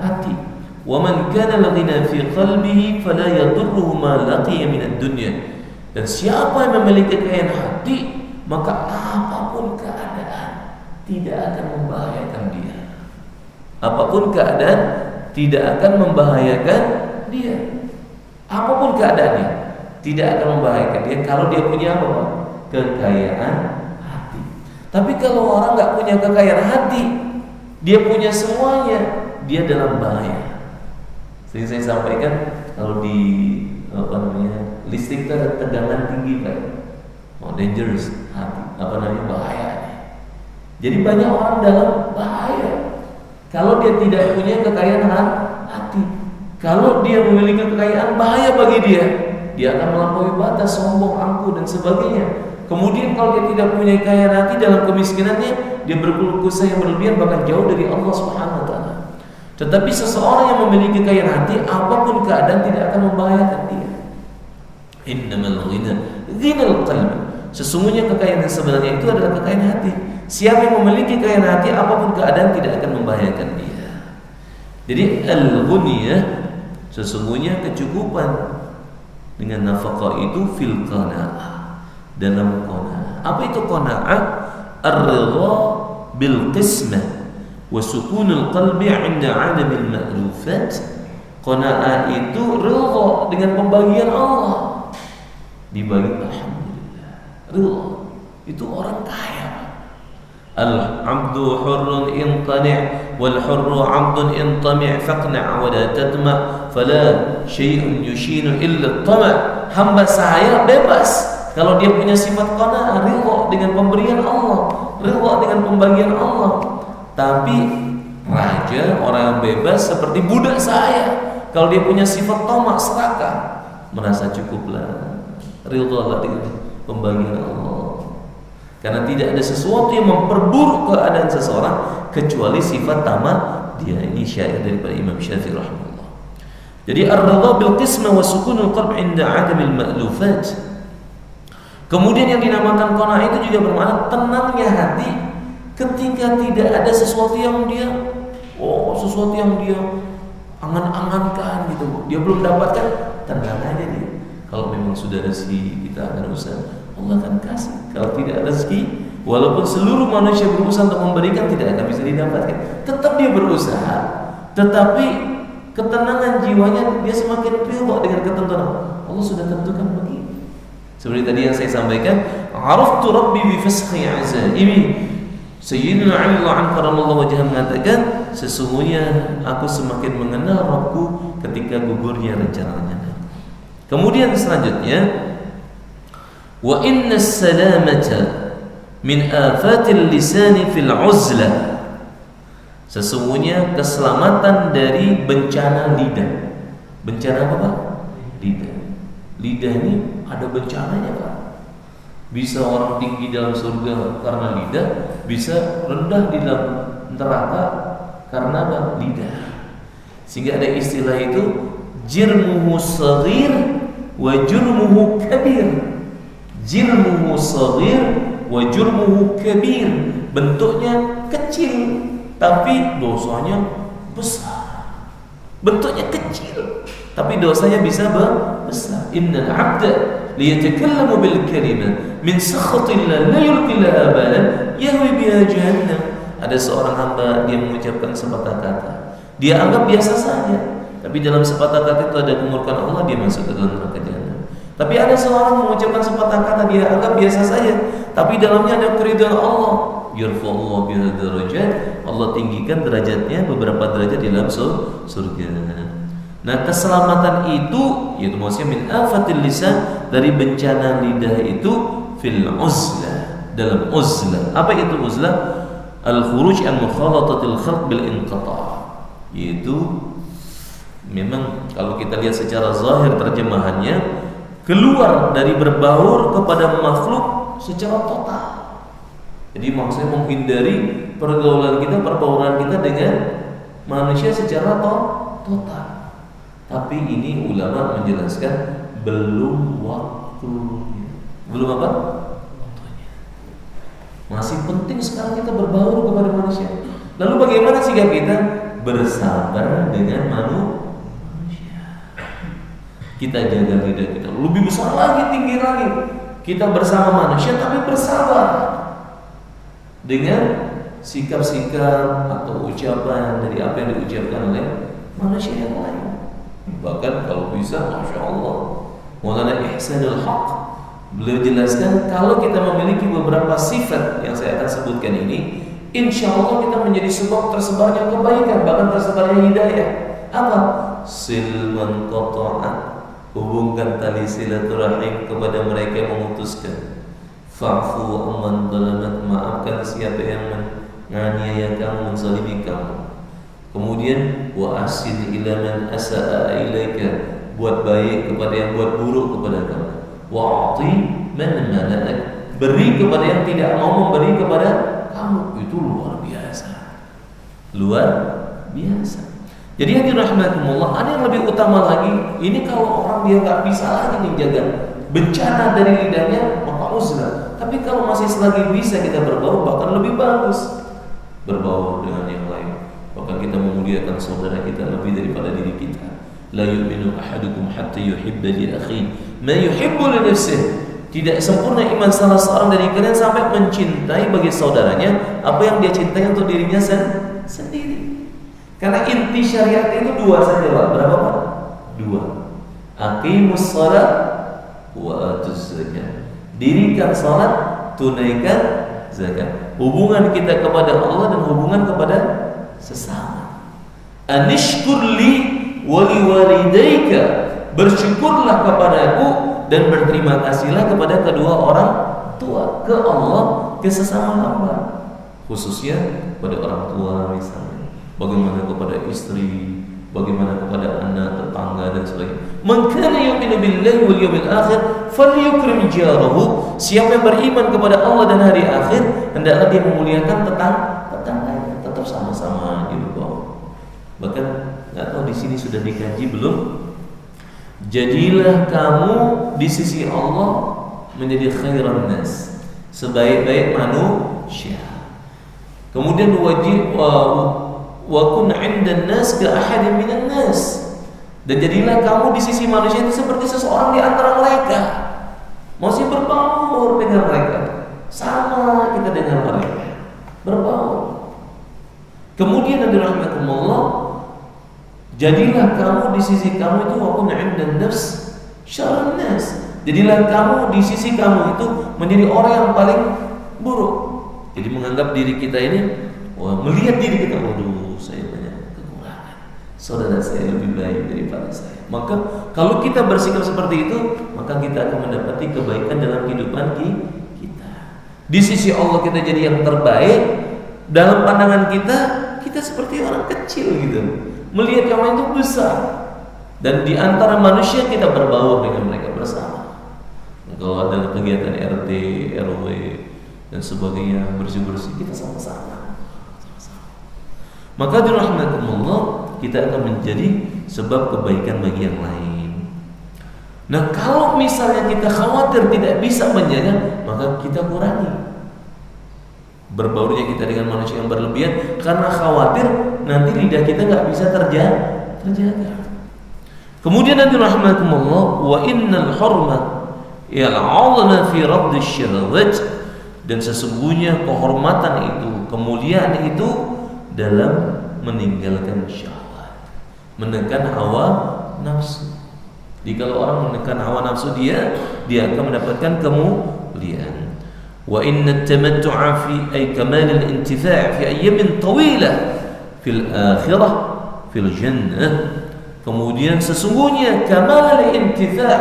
hati. Wa man kana al-ghina fi qalbihi fala yadurruhu ma laqiya min ad-dunya. Dan siapa yang memiliki kekayaan hati, maka apapun keadaan tidak akan membahayakan dia. Apapun keadaan tidak akan membahayakan dia. Apapun keadaannya tidak akan membahayakan dia kalau dia punya apa? Kekayaan hati. Tapi kalau orang nggak punya kekayaan hati, dia punya semuanya, dia dalam bahaya. Sering saya sampaikan, kalau di listrik itu ada tegangan tinggi kan, dangerous, bahaya. Jadi banyak orang dalam bahaya kalau dia tidak punya kekayaan hati. Kalau dia memiliki kekayaan, bahaya bagi dia. Dia akan melampaui batas, sombong, angkuh dan sebagainya. Kemudian kalau dia tidak punya kekayaan hati, dalam kemiskinannya dia berkeluh kesah yang berlebihan, bahkan jauh dari Allah Subhanahu wa taala. Tetapi seseorang yang memiliki kekayaan hati, apapun keadaan tidak akan membahayakan dia. Innamal ghina ghinal qalbi. Sesungguhnya kekayaan yang sebenarnya itu adalah kekayaan hati. Siapa yang memiliki kekayaan hati, apapun keadaan tidak akan membahayakan dia. Jadi al-ghunyah sesungguhnya kecukupan dengan nafkah itu fil qanaah, dalam qanaah. Apa itu qanaah? Ar-ridha bil qismah wa sukunul qalbi 'inda 'adamil ma'lufat. Qanaah itu ridha dengan pembagian Allah. Dibagi alhamdulillah. Ridha itu orang kaya. Al-'abdu hurrun in qani' wal hurru 'abdun in tami' faqna' wa la tatma' fala syai'un yushinu illa at-tama'. Hamba saya bebas kalau dia punya sifat qanaah, ridha dengan pemberian Allah, ridha dengan pembagian Allah. Tapi raja, orang bebas seperti budak saya, kalau dia punya sifat tamak, serakah, merasa cukuplah, ridhalah dengan pembagian Allah. Karena tidak ada sesuatu yang memperburuk keadaan seseorang kecuali sifat tamak dia. Ini syair daripada Imam Syafi'i rahimahullah. Jadi ar-ridha bil qismah wa sukunul qalb 'inda 'adamil ma'lufat. Kemudian yang dinamakan qanaah itu juga bermakna tenangnya hati ketika tidak ada sesuatu yang dia angan-angankan gitu. Dia belum dapatkan, tenang aja dia. Kalau memang sudah rezeki, kita akan usaha, Allah akan kasih. Kalau tidak rezeki, walaupun seluruh manusia berusaha untuk memberikan, tidak akan bisa didapatkan. Tetap dia berusaha, tetapi ketenangan jiwanya dia semakin ridha dengan ketentuan Allah sudah tentukan begini. Seperti tadi yang saya sampaikan, araftu rabbi bi fasxi azaimi. Sayyidina Ali radhiyallahu anhu mengatakan, sesungguhnya aku semakin mengenal Rabbku ketika gugurnya rencananya. Kemudian selanjutnya, wa inna salamata min afatil lisani fil uzlah. Sesungguhnya keselamatan dari bencana lidah. Bencana apa Pak? Lidah. Lidah ini ada bencananya Pak. Bisa orang tinggi dalam surga karena lidah, bisa rendah di dalam neraka karena apa? Lidah. Sehingga ada istilah itu jirmuhu saghir wa jurmuhu kabir. Jirmuhu saghir wa jurmuhu kabir. Bentuknya kecil tapi dosanya besar. Bentuknya kecil tapi dosanya bisa besar. Innal 'abda liyatakallamu bil kalimah min sakhatillah la yulqi laha balan yahwi biha jahannam. Ada seorang hamba, dia mengucapkan sepatah kata, dia anggap biasa saja, tapi dalam sepatah kata itu ada kemurkaan Allah, dia masuk ke dalam neraka jahanam. Tapi ada seorang mengucapkan sepatah kata, dia anggap biasa saja, tapi dalamnya ada keridhaan Allah. Yarfa'ullahu biha darajat, Allah tinggikan derajatnya beberapa derajat di dalam surga. Nah, keselamatan itu yaitu maksudnya min afatil lisan, dari bencana lidah itu fil uzlah, dalam uzlah. Apa itu uzlah? Al-khuruj an mukhalatatil khalq bil inqita'. Yaitu memang kalau kita lihat secara zahir terjemahannya, keluar dari berbaur kepada makhluk secara total. Jadi maksudnya menghindari pergaulan kita, perbauran kita dengan manusia secara total. Tapi ini ulama menjelaskan belum waktunya. Belum apa? Waktunya. Masih penting sekarang kita berbaur kepada manusia. Lalu bagaimana sikap kita? Bersabar dengan manusia. Kita jaga lidah kita. Lebih besar lagi, tinggi lagi. Kita bersama manusia tapi bersabar dengan sikap-sikap atau ucapan dari apa yang diucapkan oleh manusia yang lain. Bahkan kalau bisa, Masya Allah, Maulana Ihsanul Haq, beliau jelaskan kalau kita memiliki beberapa sifat yang saya akan sebutkan ini, insya Allah kita menjadi sebab tersebarnya kebaikan, bahkan tersebarnya hidayah. Apa? Silman qata'at, hubungkan tali silaturahim kepada mereka yang memutuskan. Fa'fu amman zalamat, maafkan siapa yang menganiaya kamu, menzalimi kamu. Kemudian wa asid ila man asaa ilaika, buat baik kepada yang buat buruk kepada kamu. Wa'ti man mana'ak, beri kepada yang tidak mau memberi kepada kamu. Itu luar biasa. Luar biasa. Jadi hadirin rahimakumullah, ada yang lebih utama lagi. Ini kalau orang dia enggak bisa lagi menjaga bencana dari lidahnya, maka uzlah. Tapi kalau masih selagi bisa kita berbaur, bahkan lebih bagus berbaur dengan yang lain. Bahkan kita memuliakan saudara kita lebih daripada diri kita. La yu'minu ahadukum hatta yuhibba li akhihi ma yuhibbu li nafsihi. Tidak sempurna iman salah seorang dari kalian sampai mencintai bagi saudaranya apa yang dia cintai untuk dirinya sendiri. Karena inti syariat itu dua saja, Pak. Berapa, Pak? Dua. Aqimus shalah wa atuz zakat. Dirikan salat, tunaikan zakat. Hubungan kita kepada Allah dan hubungan kepada sesama. Anishkurli wa liwalidayka. Bersyukurlah kepadaku dan berterima kasihlah kepada kedua orang tua, ke Allah, ke sesama hamba. Khususnya kepada orang tua misalnya. Bagaimana kepada istri, bagaimana kepada anak, tetangga dan sebagainya. Man kana yu'minu billahi wal yawmil akhir falyukrim jarahu. Siapa yang beriman kepada Allah dan hari akhir, hendaklah dia memuliakan tetangganya. Tetap sama-sama di bawah. Bahkan enggak tahu di sini sudah dikaji belum? Jadilah kamu di sisi Allah menjadi khairan nas, sebaik-baik manusia. Kemudian wajib wa kun 'indan nas ka ahadin minan nas. Dan jadilah kamu di sisi manusia itu seperti seseorang di antara mereka. Masih berbaur dengan mereka. Sama kita dengan mereka. Berbaur. Kemudian rahmatullah, jadilah kamu di sisi kamu itu wa kun 'indan nafs syarrun nas. Jadilah kamu di sisi kamu itu menjadi orang yang paling buruk. Jadi menganggap diri kita ini, melihat diri kita, waduh, saya banyak kekurangan, saudara saya lebih baik daripada saya. Maka kalau kita bersikap seperti itu, maka kita akan mendapati kebaikan dalam kehidupan kita. Di sisi Allah kita jadi yang terbaik. Dalam pandangan kita seperti orang kecil gitu, melihat yang lain itu besar. Dan di antara manusia kita berbaur dengan mereka bersama. Kalau ada kegiatan RT, RW dan sebagainya, bersih-bersih, kita sama-sama. Maka dirahmatullah, kita akan menjadi sebab kebaikan bagi yang lain. Nah, kalau misalnya kita khawatir tidak bisa menjaga, maka kita kurangi berbaurnya kita dengan manusia yang berlebihan, karena khawatir nanti lidah kita nggak bisa terjaga. Kemudian nanti rahmatullah, wa innal hurma yal'adna fi radd asyahawat. Dan sesungguhnya kehormatan itu, kemuliaan itu dalam meninggalkan syahwat, menekan hawa nafsu. Jadi kalau orang menekan hawa nafsu, dia akan mendapatkan kemuliaan. Wa inna at-tamattu'a fi ay kamal al-intifa' fi ayyamin tawilah fil akhirah fil jannah. Kemudian sesungguhnya kamal al-intifa',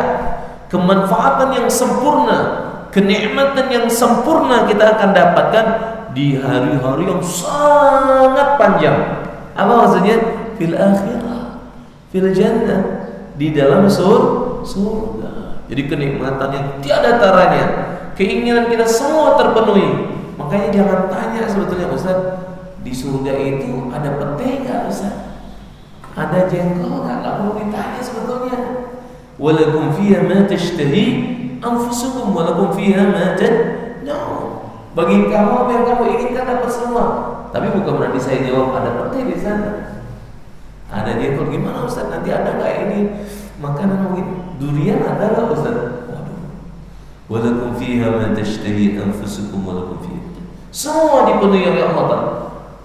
kemanfaatan yang sempurna, kenikmatan yang sempurna kita akan dapatkan di hari-hari yang sangat panjang. Apa maksudnya? Fil akhirah, fil jannah, di dalam surga. Jadi kenikmatan yang tiada taranya, keinginan kita semua terpenuhi. Makanya jangan tanya sebetulnya, Ustaz, di surga itu ada pete nggak, Ustaz? Ada jengkol nggak? Nggak perlu ditanya sebetulnya. Walakum fiha ma tashtahi anfusukum walakum fiha ma tad'un. Bagi kamu apa yang kamu inginkan dapat semua. Tapi bukan berarti saya jawab ada pete di sana. Ada jengkol, gimana Ustaz? Nanti ada nggak ini makanan mungkin durian ada nggak, Ustaz? Waduh. Walakum fiha ma tashtahi anfusukum walakum fiha. Semua dipenuhi oleh Allah Ta'ala.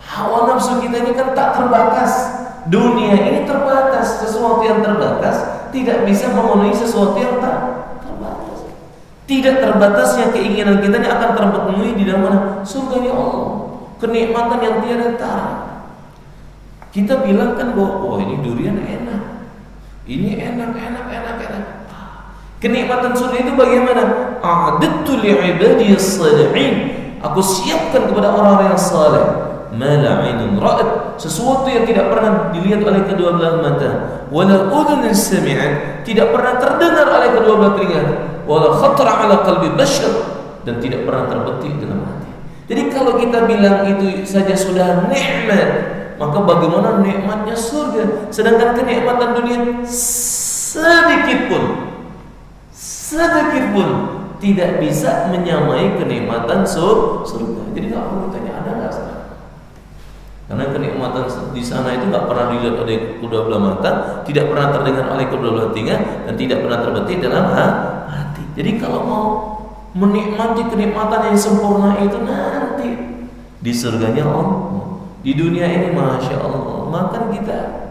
Hawa nafsu kita ini kan tak terbatas. Dunia ini terbatas. Sesuatu yang terbatas tidak bisa memenuhi sesuatu yang tak terbatas. Tidak terbatasnya keinginan kita ini akan terpenuhi di dalam mana? Surganya Allah. Kenikmatan yang tiada tara. Kita bilang kan bahwa ini durian enak, ini enak. Kenikmatan surga itu bagaimana? A'adtu li'ibadiyas salihin. Aku siapkan kepada orang-orang yang saleh. Ma la 'ainun ra'at, sesuatu yang tidak pernah dilihat oleh kedua belah mata, wala udhun sami'at, tidak pernah terdengar oleh kedua belah telinga, wala khatara 'ala qalbi bashar, dan tidak pernah terbetik dalam hati. Jadi kalau kita bilang itu saja sudah nikmat, maka bagaimana nikmatnya surga? Sedangkan kenikmatan dunia sedikit sedikit pun tidak bisa menyamai kenikmatan surga. Jadi nggak perlu tanya ada nggak sana. Karena kenikmatan di sana itu nggak pernah dilihat oleh kedua belah mata, tidak pernah terdengar oleh kedua belah telinga, dan tidak pernah terbetik dalam hati. Jadi kalau mau menikmati kenikmatan yang sempurna itu nanti di surganya Allah. Di dunia ini masya Allah makan kita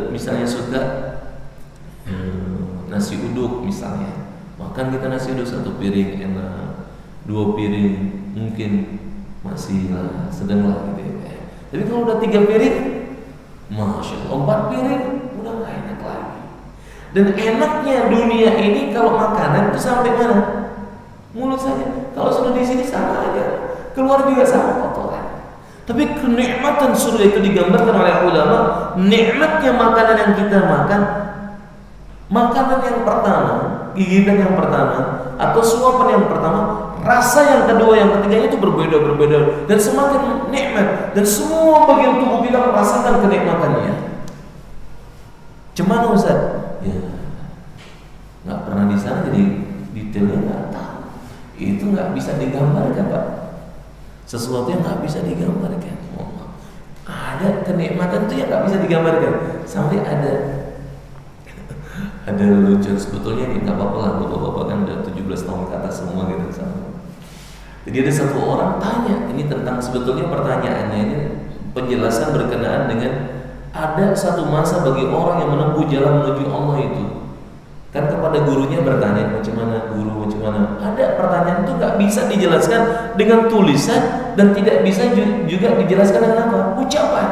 misalnya suka nasi uduk misalnya, makan kita nasi uduk 1 piring enak, 2 piring mungkin masih lah sedang lah gitu ya. Tapi kalau udah 3 piring, masya Allah 4 piring udah gak enak lagi. Dan enaknya dunia ini kalau makanan itu sampai mana? Mulut saja. Kalau sudah di sini sama aja, keluar juga sama kotoran. Tapi kenikmatan surga itu digambarkan oleh ulama, nikmatnya makanan yang kita makan, makanan yang pertama, gigitan yang pertama, atau suapan yang pertama, rasa yang kedua, yang ketiganya itu berbeda dan semakin nikmat, dan semua bagian tubuh kita merasakan kenikmatannya. Cuma Ustaz, ya nggak pernah di sana, jadi detailnya nggak tahu. Itu nggak bisa digambarkan, Pak. Sesuatu yang nggak bisa digambarkan. Ada kenikmatan itu yang nggak bisa digambarkan. Sampai ada lucu sebetulnya ini nggak apa-apa lah, bapak-bapak kan udah 17 tahun ke atas semua gitu sama. Jadi ada satu orang tanya, ini tentang sebetulnya pertanyaannya ini penjelasan berkenaan dengan ada satu masa bagi orang yang menempuh jalan menuju Allah itu. Kan kepada gurunya bertanya, macam mana guru, macam mana? Ada pertanyaan itu nggak bisa dijelaskan dengan tulisan dan tidak bisa juga dijelaskan dengan apa? Ucapan.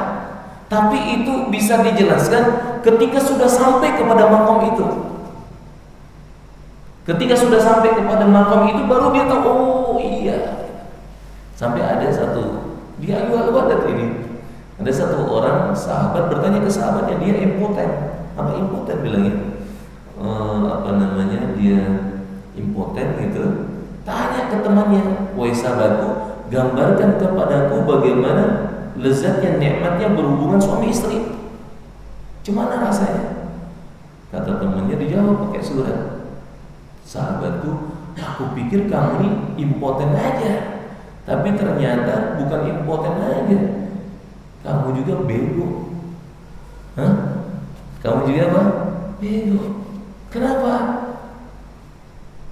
Tapi itu bisa dijelaskan ketika sudah sampai kepada makom itu. Ketika sudah sampai kepada makom itu baru dia tahu, oh iya. Sampai ada satu, dia al-wadat ini. Ada satu orang sahabat bertanya ke sahabatnya, dia impoten. Apa impoten bilangnya? Dia impoten gitu. Tanya ke temannya, wahai sahabatku, gambarkan kepadaku bagaimana lezatnya, nikmatnya berhubungan suami istri. Gimana rasanya? Kata temannya, dijawab pakai surat. Sahabatku, aku pikir kamu ini impoten aja, tapi ternyata bukan impoten aja, kamu juga bego. Kamu juga apa? Bego. Kenapa?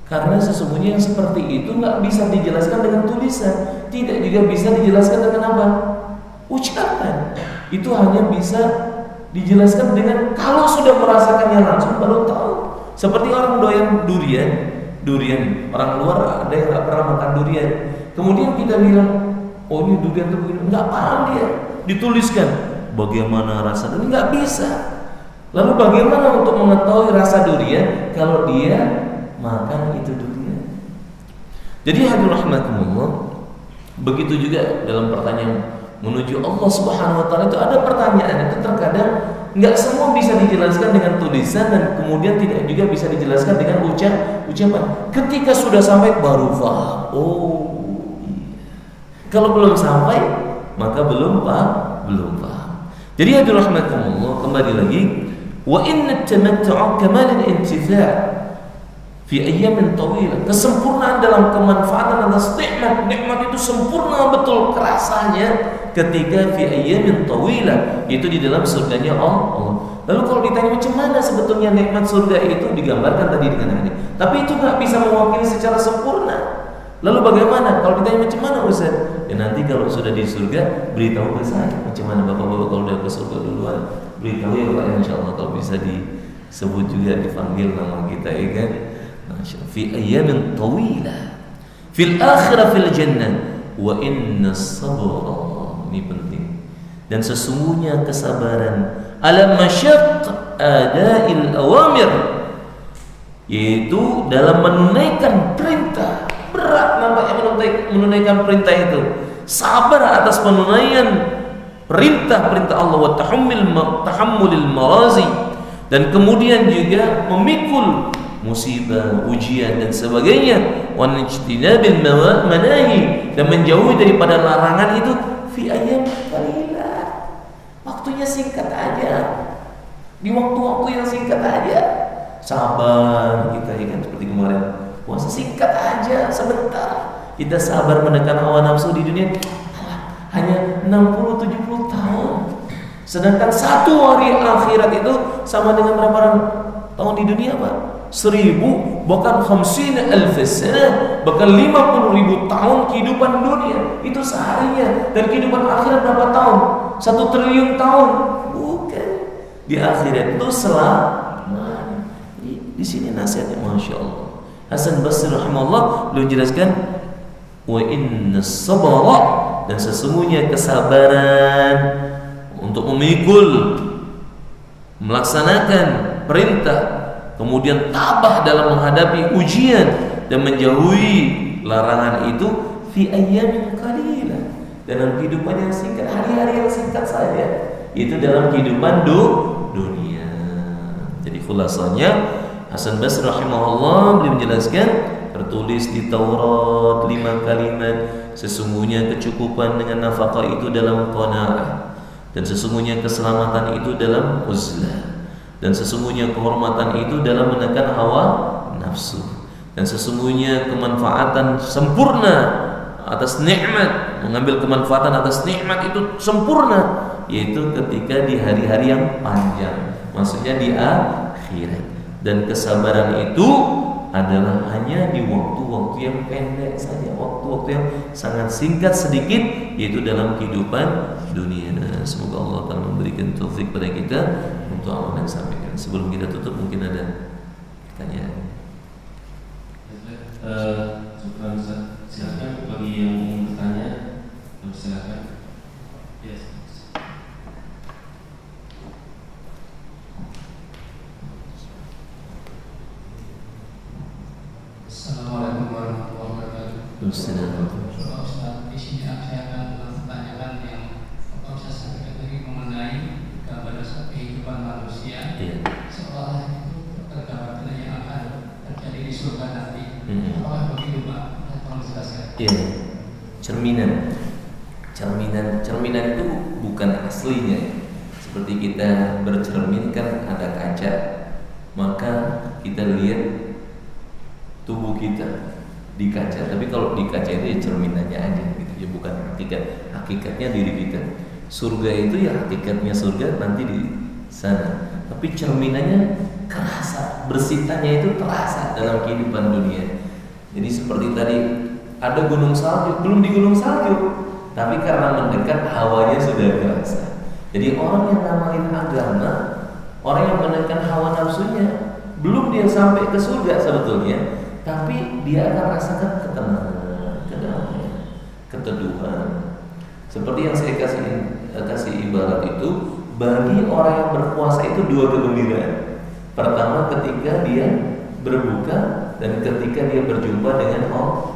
Karena sesungguhnya yang seperti itu nggak bisa dijelaskan dengan tulisan, tidak juga bisa dijelaskan dengan apa? Ucapan. Itu hanya bisa dijelaskan dengan kalau sudah merasakannya langsung baru tahu. Seperti orang doyan durian. Orang luar ada yang nggak pernah makan durian. Kemudian kita bilang, oh ini durian itu begini, nggak paham dia. Dituliskan bagaimana rasa durian, nggak bisa. Lalu bagaimana untuk mengetahui rasa durian kalau dia makan itu durian? Jadi hadirin rahimakumullah, begitu juga dalam pertanyaan menuju Allah Subhanahu wa taala itu ada pertanyaan itu terkadang nggak semua bisa dijelaskan dengan tulisan dan kemudian tidak juga bisa dijelaskan dengan ucapan. Ketika sudah sampai baru paham. Oh iya. Kalau belum sampai maka belum paham. Jadi hadirin rahimakumullah, kembali lagi, wa inna tamattu'a kamal al-intifa' fi ayyamin tawilah. Kesempurnaan dalam kemanfaatan atas nikmat itu sempurna betul kerasanya ketika fi ayyamin tawilah, itu di dalam surganya Allah. Lalu kalau ditanya macam mana sebetulnya nikmat surga itu, digambarkan tadi dengan hadis. Tapi itu nggak bisa mewakili secara sempurna. Lalu bagaimana kalau ditanya macam mana Ustaz? Ya nanti kalau sudah di surga beritahu ke saya. Macam mana bapak-bapak kalau udah ke surga duluan, beritahu ya Pak, insyaallah kalau bisa disebut juga, dipanggil nama kita ya kan. Fi ayyamin tawilah fil akhirah fil jannah wa inna sabra, ini penting, dan sesungguhnya kesabaran ala masyaq ada'il awamir, yaitu dalam menunaikan perintah. Berat nampaknya menunaikan perintah itu, sabar atas penunaian perintah Allah, wa tahammulil marazi, dan kemudian juga memikul musibah, ujian dan sebagainya, wa ijtinabil manahi, dan menjauhi daripada larangan itu fi ayyam qalilah. Waktunya singkat aja, di waktu-waktu yang singkat aja. sabar kita, ya kan, seperti kemarin puasa singkat aja, sebentar kita sabar menekan hawa nafsu di dunia hanya 60-70 tahun. Sedangkan satu hari akhirat itu sama dengan berapa tahun di dunia, Pak? 1000, bahkan 50.000 sana, bahkan 50.000 tahun kehidupan dunia itu seharinya. Dan kehidupan akhirat berapa tahun? 1 triliun tahun. Bukan. Di akhirat itu selama. Di sini nasihatnya, Masya Allah. Hasan Basri rahimahullah beliau jelaskan, wa inna sabara, dan sesungguhnya kesabaran untuk memikul, melaksanakan perintah, kemudian tabah dalam menghadapi ujian dan menjauhi larangan itu fi ayyamin qalilah, dalam kehidupan yang singkat, hari-hari yang singkat saja, itu dalam kehidupan dunia. Jadi khulasanya Hasan Basri rahimahullah beliau menjelaskan, tertulis di Taurat 5 kalimat, sesungguhnya kecukupan dengan nafkah itu dalam qanaah, dan sesungguhnya keselamatan itu dalam uzlah, dan sesungguhnya kehormatan itu dalam menekan hawa nafsu, dan sesungguhnya kemanfaatan sempurna atas nikmat, mengambil kemanfaatan atas nikmat itu sempurna, yaitu ketika di hari-hari yang panjang, maksudnya di akhirat. Dan kesabaran itu adalah hanya di waktu-waktu yang pendek saja, waktu-waktu yang sangat singkat sedikit, yaitu dalam kehidupan dunia. Semoga Allah akan memberikan taufik pada kita untuk apa yang disampaikan. Sebelum kita tutup, mungkin ada pertanyaan. Silakan bagi yang ingin bertanya, silakan. Yes. Assalamualaikum warahmatullahi wabarakatuh. Ustaz, di sini saya akan mempertanyakan yang Bapak Ustaz sampaikan tadi mengenai gambar kehidupan manusia, seolah itu tergambar yang akan terjadi di surga nanti. Apakah begitu, Pak? Tolong jelaskan. Iya, cerminan itu bukan aslinya. Seperti kita bercermin kan ada kaca, maka kita lihat tubuh kita di kaca. Tapi kalau di kaca itu ya cerminannya aja gitu, ya bukan hakikatnya diri kita. Surga itu ya hakikatnya surga nanti di sana, tapi cerminannya kerasa, bersihnya itu terasa dalam kehidupan dunia. Jadi seperti tadi ada gunung salju, belum di gunung salju, tapi karena mendekat hawanya sudah terasa. Jadi orang yang ngamalin agama, orang yang menekan hawa nafsunya, belum dia sampai ke surga sebetulnya, tapi dia akan rasakan ketenangan, kedamaian, keteduhan. Seperti yang saya kasih ibarat itu, bagi orang yang berpuasa itu 2 kegembiraan. Pertama ketika dia berbuka, dan ketika dia berjumpa dengan Allah.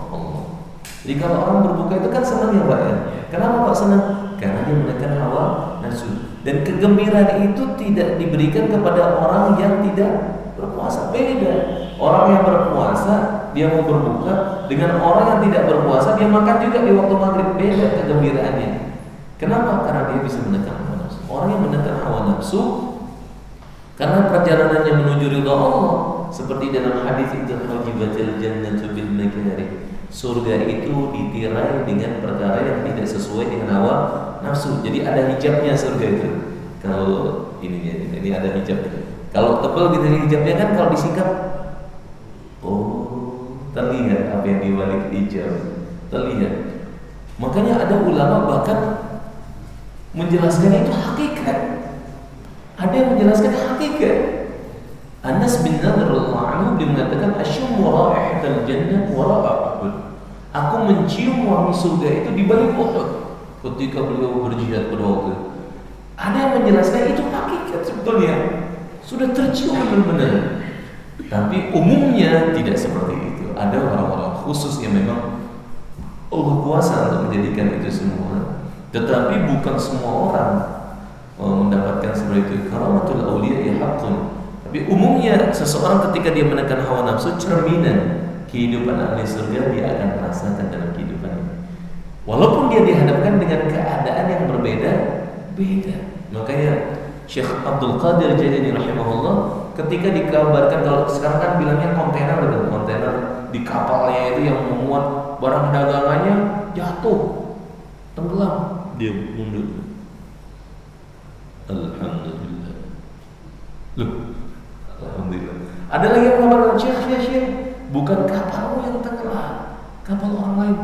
Jadi kalau orang berbuka itu kan senang ya Pak ya. Kenapa Pak senang? Karena dia menekan hawa nafsu. Dan kegembiraan itu tidak diberikan kepada orang yang tidak berpuasa. Beda. Orang yang berpuasa dia mau berbuka, dengan orang yang tidak berpuasa dia makan juga di waktu maghrib. Beda kegembiraannya. Kenapa? Karena dia bisa menekan hawa nafsu. Orang yang menekan hawa nafsu karena perjalanannya menuju ridha Allah, seperti dalam hadis itu, hujibatil jannatu bil makarih. Surga itu ditirai dengan perkara yang tidak sesuai dengan hawa nafsu. Jadi ada hijabnya surga itu. Kalau ini ada hijabnya. Kalau tebal gitu hijabnya kan, kalau disingkap, oh terlihat apa yang di balik hijab, terlihat. Makanya ada ulama bahkan menjelaskan itu hakikat. Ada yang menjelaskan hakikat. Anas bin Nadhr radhiyallahu anhu mengatakan, asyum raihatal jannah wara'a Uhud. Aku mencium wangi surga itu di balik Uhud ketika beliau berjihad pada waktu itu. Ada yang menjelaskan itu hakikat sebetulnya, sudah tercium benar-benar. Tapi umumnya tidak seperti itu. Ada orang-orang khusus yang memang Allah kuasa untuk menjadikan itu semua. Tetapi bukan semua orang mendapatkan seperti itu. Karamatul auliya ya haqqun. Tapi umumnya seseorang ketika dia menekan hawa nafsu, cerminan kehidupan ahli surga dia akan rasakan dalam kehidupannya. Walaupun dia dihadapkan dengan keadaan yang berbeda-beda. Makanya Syekh Abdul Qadir Jailani rahimahullah ketika dikabarkan, kalau sekarang kan bilangnya kontainer gitu, kontainer di kapalnya itu yang memuat barang dagangannya jatuh, tenggelam, dia mundur. Alhamdulillah. Loh, alhamdulillah. Ada lagi yang mengabarkan, Syekh, bukan kapalmu yang tenggelam, kapal orang lain.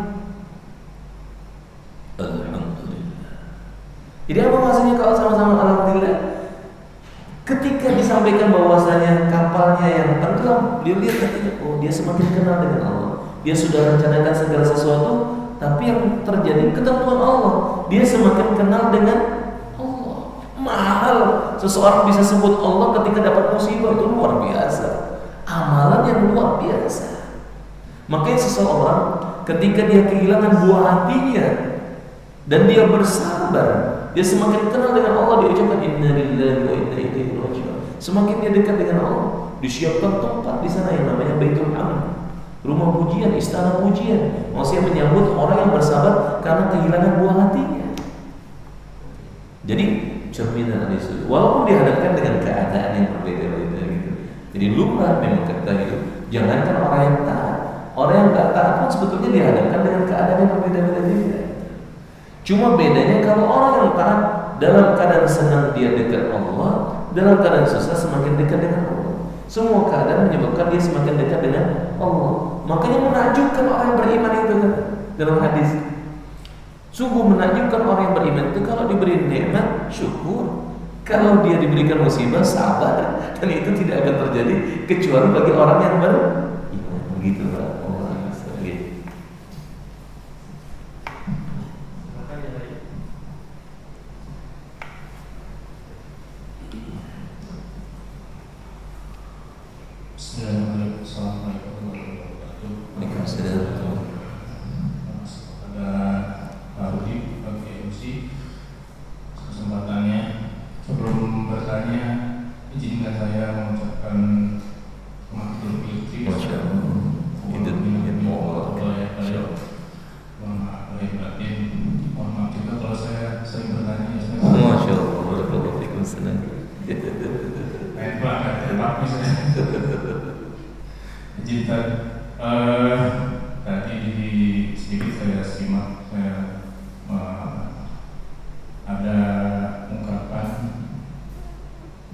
Alhamdulillah. Jadi apa maksudnya kalau sama-sama alhamdulillah? Ketika disampaikan bahwasanya kapalnya yang tenggelam, dia lihat katanya, oh dia semakin kenal dengan Allah. Dia sudah rencanakan segala sesuatu, tapi yang terjadi ketentuan Allah. Dia semakin kenal dengan Allah. Mahal seseorang bisa sebut Allah ketika dapat musibah, itu luar biasa. Amalan yang luar biasa. Makanya seseorang ketika dia kehilangan buah hatinya dan dia bersabar, dia semakin kenal dengan Allah. Dia ucapkan inna lillahi wa inna ilaihi raji'un. Semakin dia dekat dengan Allah, disiapkan tempat di sana yang namanya Baitul Hamd, rumah pujian, istana pujian. Maksudnya menyambut orang yang bersabar karena kehilangan buah hatinya. Jadi cerminan itu, walaupun dihadapkan dengan keadaan yang berbeda-beda gitu. Jadi lumrah memang kata itu. Jangankan orang yang taat, orang yang tak taat pun sebetulnya dihadapkan dengan keadaan yang berbeda-beda juga. Cuma bedanya kalau orang yang taat dalam keadaan senang dia dekat Allah, dalam keadaan susah semakin dekat dengan Allah. Semua keadaan menyebabkan dia semakin dekat dengan Allah. Makanya menakjubkan orang yang beriman itu kan dalam hadis. Sungguh menakjubkan orang yang beriman itu kalau diberi nikmat syukur, kalau dia diberikan musibah sabar, dan itu tidak akan terjadi kecuali bagi orang yang beriman. Begitu Pak. Assalamualaikum warahmatullahi wabarakatuh. Waalaikumsalam. Pada Pak Rudi, bagi MC, kesempatannya. Sebelum bertanya, izinkan saya mengucapkan selamat Idul Fitri. Masya Allah. Idul Fitri. Mohon maaf lahir batin. Mohon maaf juga kalau saya sering bertanya. Masya Allah. Waalaikumsalam. Baik Pak, terima kasih. Izinkan tadi sedikit saya simak, ada ungkapan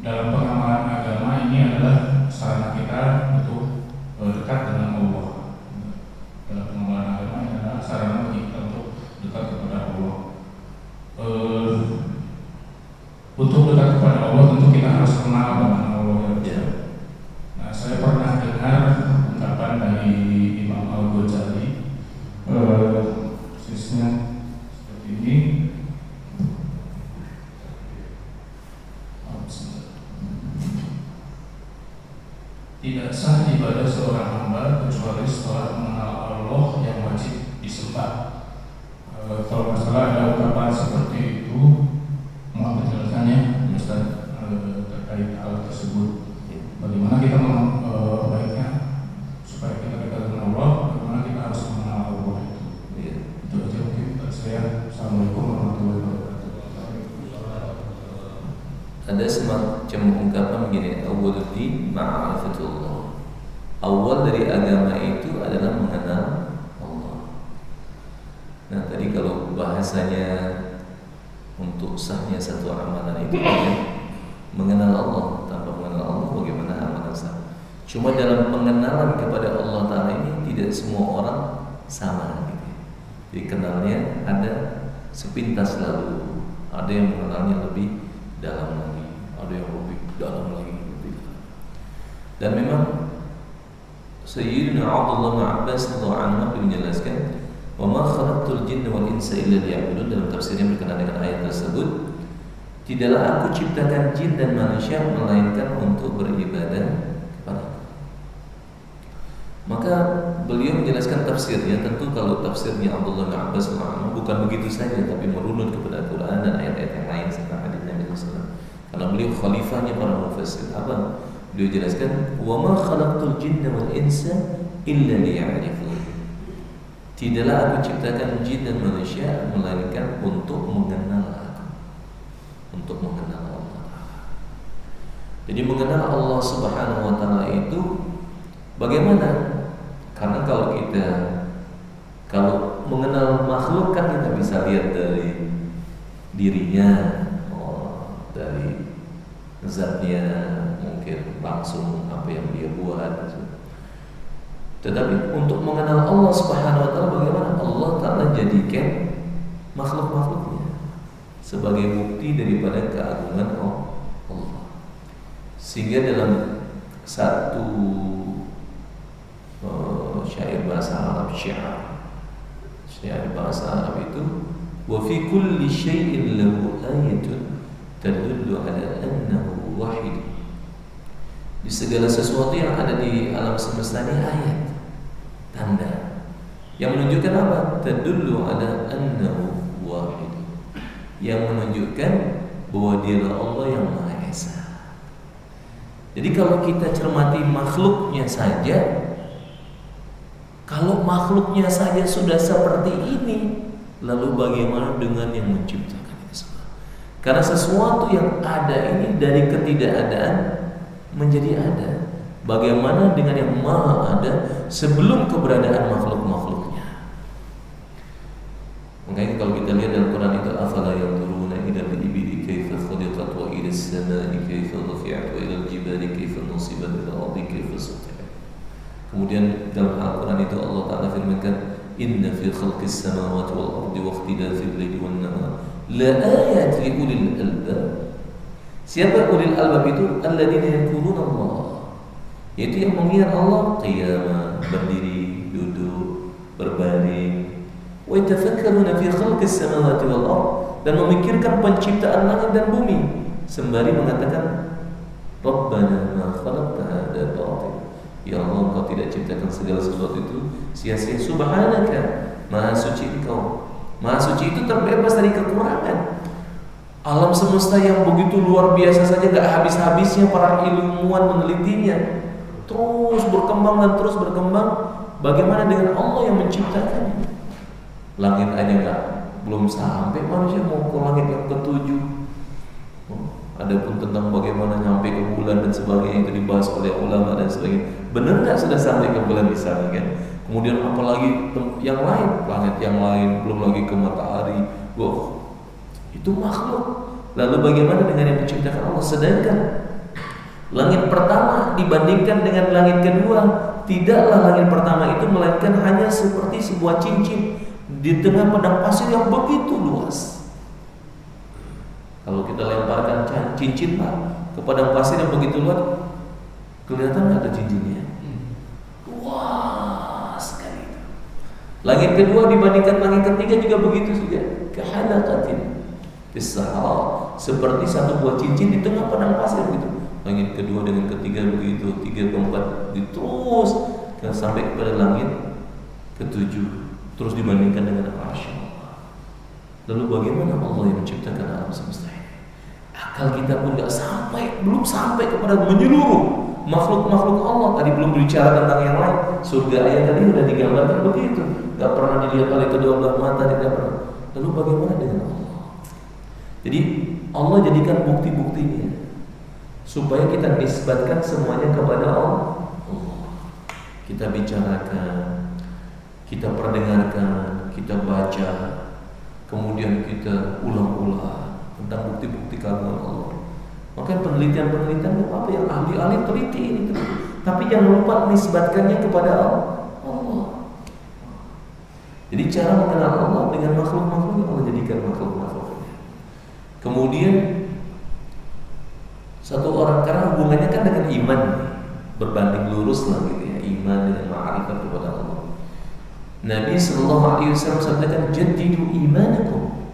dalam pengamalan agama ini adalah sarana kita untuk dekat dengan Allah. Dalam pengamalan agama ini adalah sarana kita untuk dekat kepada Allah. Untuk dekat kepada Allah tentu kita harus kenal dengan Allah. Ya. Nah, saya pernah dengar ungkapan dari Imam Al-Ghazali, persisnya seperti ini. Tidak sah ibadah seorang hamba kecuali setelah mengenal Allah yang wajib disembah. Kalau nggak salah ada ungkapan seperti itu, mohon penjelasannya Ustaz terkait hal tersebut. Bagaimana kita baiknya supaya kita dekat dengan Allah, bagaimana kita harus mengenal Allah itu. Itu aja mungkin saya. Assalamualaikum warahmatullahi wabarakatuh. Ada semacam ungkapan begini, awwaluddin ma'rifatullah. Awal dari agama itu adalah mengenal Allah. Nah tadi kalau bahasanya untuk sahnya satu amalan itu mengenal Allah. Tanpa mengenal Allah bagaimana amalan sah? Cuma dalam pengenalan kepada Allah Ta'ala ini tidak semua orang sama gitu. Jadi kenalnya ada sepintas lalu, ada yang mengenalnya lebih dalam lagi, ada yang lebih dalam lagi gitu. Dan memang Sayyidina Abdullah bin Abbas radhiyallahu anhu menjelaskan, "Wa ma khalaqtul jinna wal insa illa liya'budun," dalam tafsirnya berkenaan dengan ayat tersebut, tidaklah aku ciptakan jin dan manusia melainkan untuk beribadah kepadaku. Maka beliau menjelaskan tafsirnya. Tentu kalau tafsirnya Abdullah bin Abbas bukan begitu saja, tapi merunut kepada Al-Quran dan ayat-ayat yang lain serta hadis Nabi SAW. Karena beliau khalifahnya para mufassir. Apa? Beliau jelaskan, "Wa ma khalaqtul jinna wal insa illa liya'rifun." Tidaklah aku ciptakan jin dan manusia melainkan untuk mengenal aku, untuk mengenal Allah. Jadi mengenal Allah Subhanahu wa taala itu bagaimana? Karena kalau mengenal makhluk kan kita bisa lihat dari dirinya, dari zatnya, mungkin langsung apa yang dia buat. Tetapi untuk mengenal Allah Subhanahu wa taala bagaimana? Allah Ta'ala jadikan makhluk-makhluknya sebagai bukti daripada keagungan Allah. Sehingga dalam satu syair bahasa Arab, syair bahasa Arab itu, wa fi kulli syai'in lahu ayatun tadullu ala annahu wahid. Di segala sesuatu yang ada di alam semesta ini ayat, tanda yang menunjukkan apa? Tadullu ala annahu wahid, yang menunjukkan bahwa Dialah Allah yang Maha Esa. Jadi kalau kita cermati makhluknya saja, kalau makhluknya saja sudah seperti ini, lalu bagaimana dengan yang menciptakan itu semua? Karena sesuatu yang ada ini dari ketidakadaan menjadi ada. Bagaimana dengan yang maha ada sebelum keberadaan makhluk-makhluknya? Makanya kalau kita lihat dalam Quran itu, afala yanzuruna ila al-ibili kaifa khuliqat wa ila as-samai kaifa rufi'at wa ila al-jibali kaifa nusibat wa ila al-ardi kaifa sutihat. Kemudian dalam Al-Quran itu Allah Ta'ala firmankan, inna fi khalqis samawati wal ardi wa ikhtilafil laili wan nahar la ayat li ulil albab. Siapa ulil albab itu? Alladzina yadhkuruna Allah, yaitu yang mengingat Allah qiyama, berdiri, duduk, berbaring, wa yatafakkaruna fi khalqis samawati wal ard, dan memikirkan penciptaan langit dan bumi, sembari mengatakan Rabbana ma khalaqta hadza batil. Ya Allah, Engkau tidak ciptakan segala sesuatu itu sia-sia. Subhanaka, Maha suci Engkau. Maha suci itu terbebas dari kekurangan. Alam semesta yang begitu luar biasa saja gak habis-habisnya para ilmuwan menelitinya, terus berkembang dan terus berkembang. Bagaimana dengan Allah yang menciptakannya? Langit aja belum sampai, manusia mau ke langit yang ketujuh. Adapun tentang bagaimana nyampe ke bulan dan sebagainya itu dibahas oleh ulama dan sebagainya. Benar nggak sudah sampai ke bulan di sana kan? Kemudian apalagi yang lain, planet yang lain, belum lagi ke matahari. Wow, itu makhluk. Lalu bagaimana dengan yang diciptakan Allah? Sedangkan langit pertama dibandingkan dengan langit kedua, tidaklah langit pertama itu melainkan hanya seperti sebuah cincin di tengah padang pasir yang begitu luas. Kalau kita lemparkan cincin ke padang pasir yang begitu luas, kelihatan nggak ada cincinnya? Luas sekali. Langit kedua dibandingkan langit ketiga juga begitu juga. Kahalaqatin fis-sahara, seperti satu buah cincin di tengah padang pasir begitu. Langit kedua dengan ketiga begitu, tiga keempat terus sampai kepada langit ketujuh, terus dibandingkan dengan arsy Allah. Lalu bagaimana Allah yang menciptakan alam semesta ini? Akal kita pun belum sampai kepada menyeluruh makhluk-makhluk Allah. Tadi belum bicara tentang yang lain. Surga ayat tadi sudah digambarkan begitu, gak pernah dilihat oleh kedua belah mata, tidak pernah. Lalu bagaimana dengan Allah? Jadi Allah jadikan bukti-buktinya supaya kita nisbatkan semuanya kepada Allah. Kita bicarakan, kita perdengarkan, kita baca, kemudian kita ulang-ulang tentang bukti-bukti keagungan Allah. Maka penelitian-penelitian apa yang ahli-ahli teliti ini, tapi jangan lupa nisbatkannya kepada Allah. Jadi cara mengenal Allah dengan makhluk-makhluk yang Allah jadikan makhluk-makhluknya. Kemudian satu orang, karena hubungannya kan dengan iman, berbanding lurus lah gitu ya, iman dengan ma'rifat kepada Allah. Nabi SAW sabdakan, jaddidu imanakum,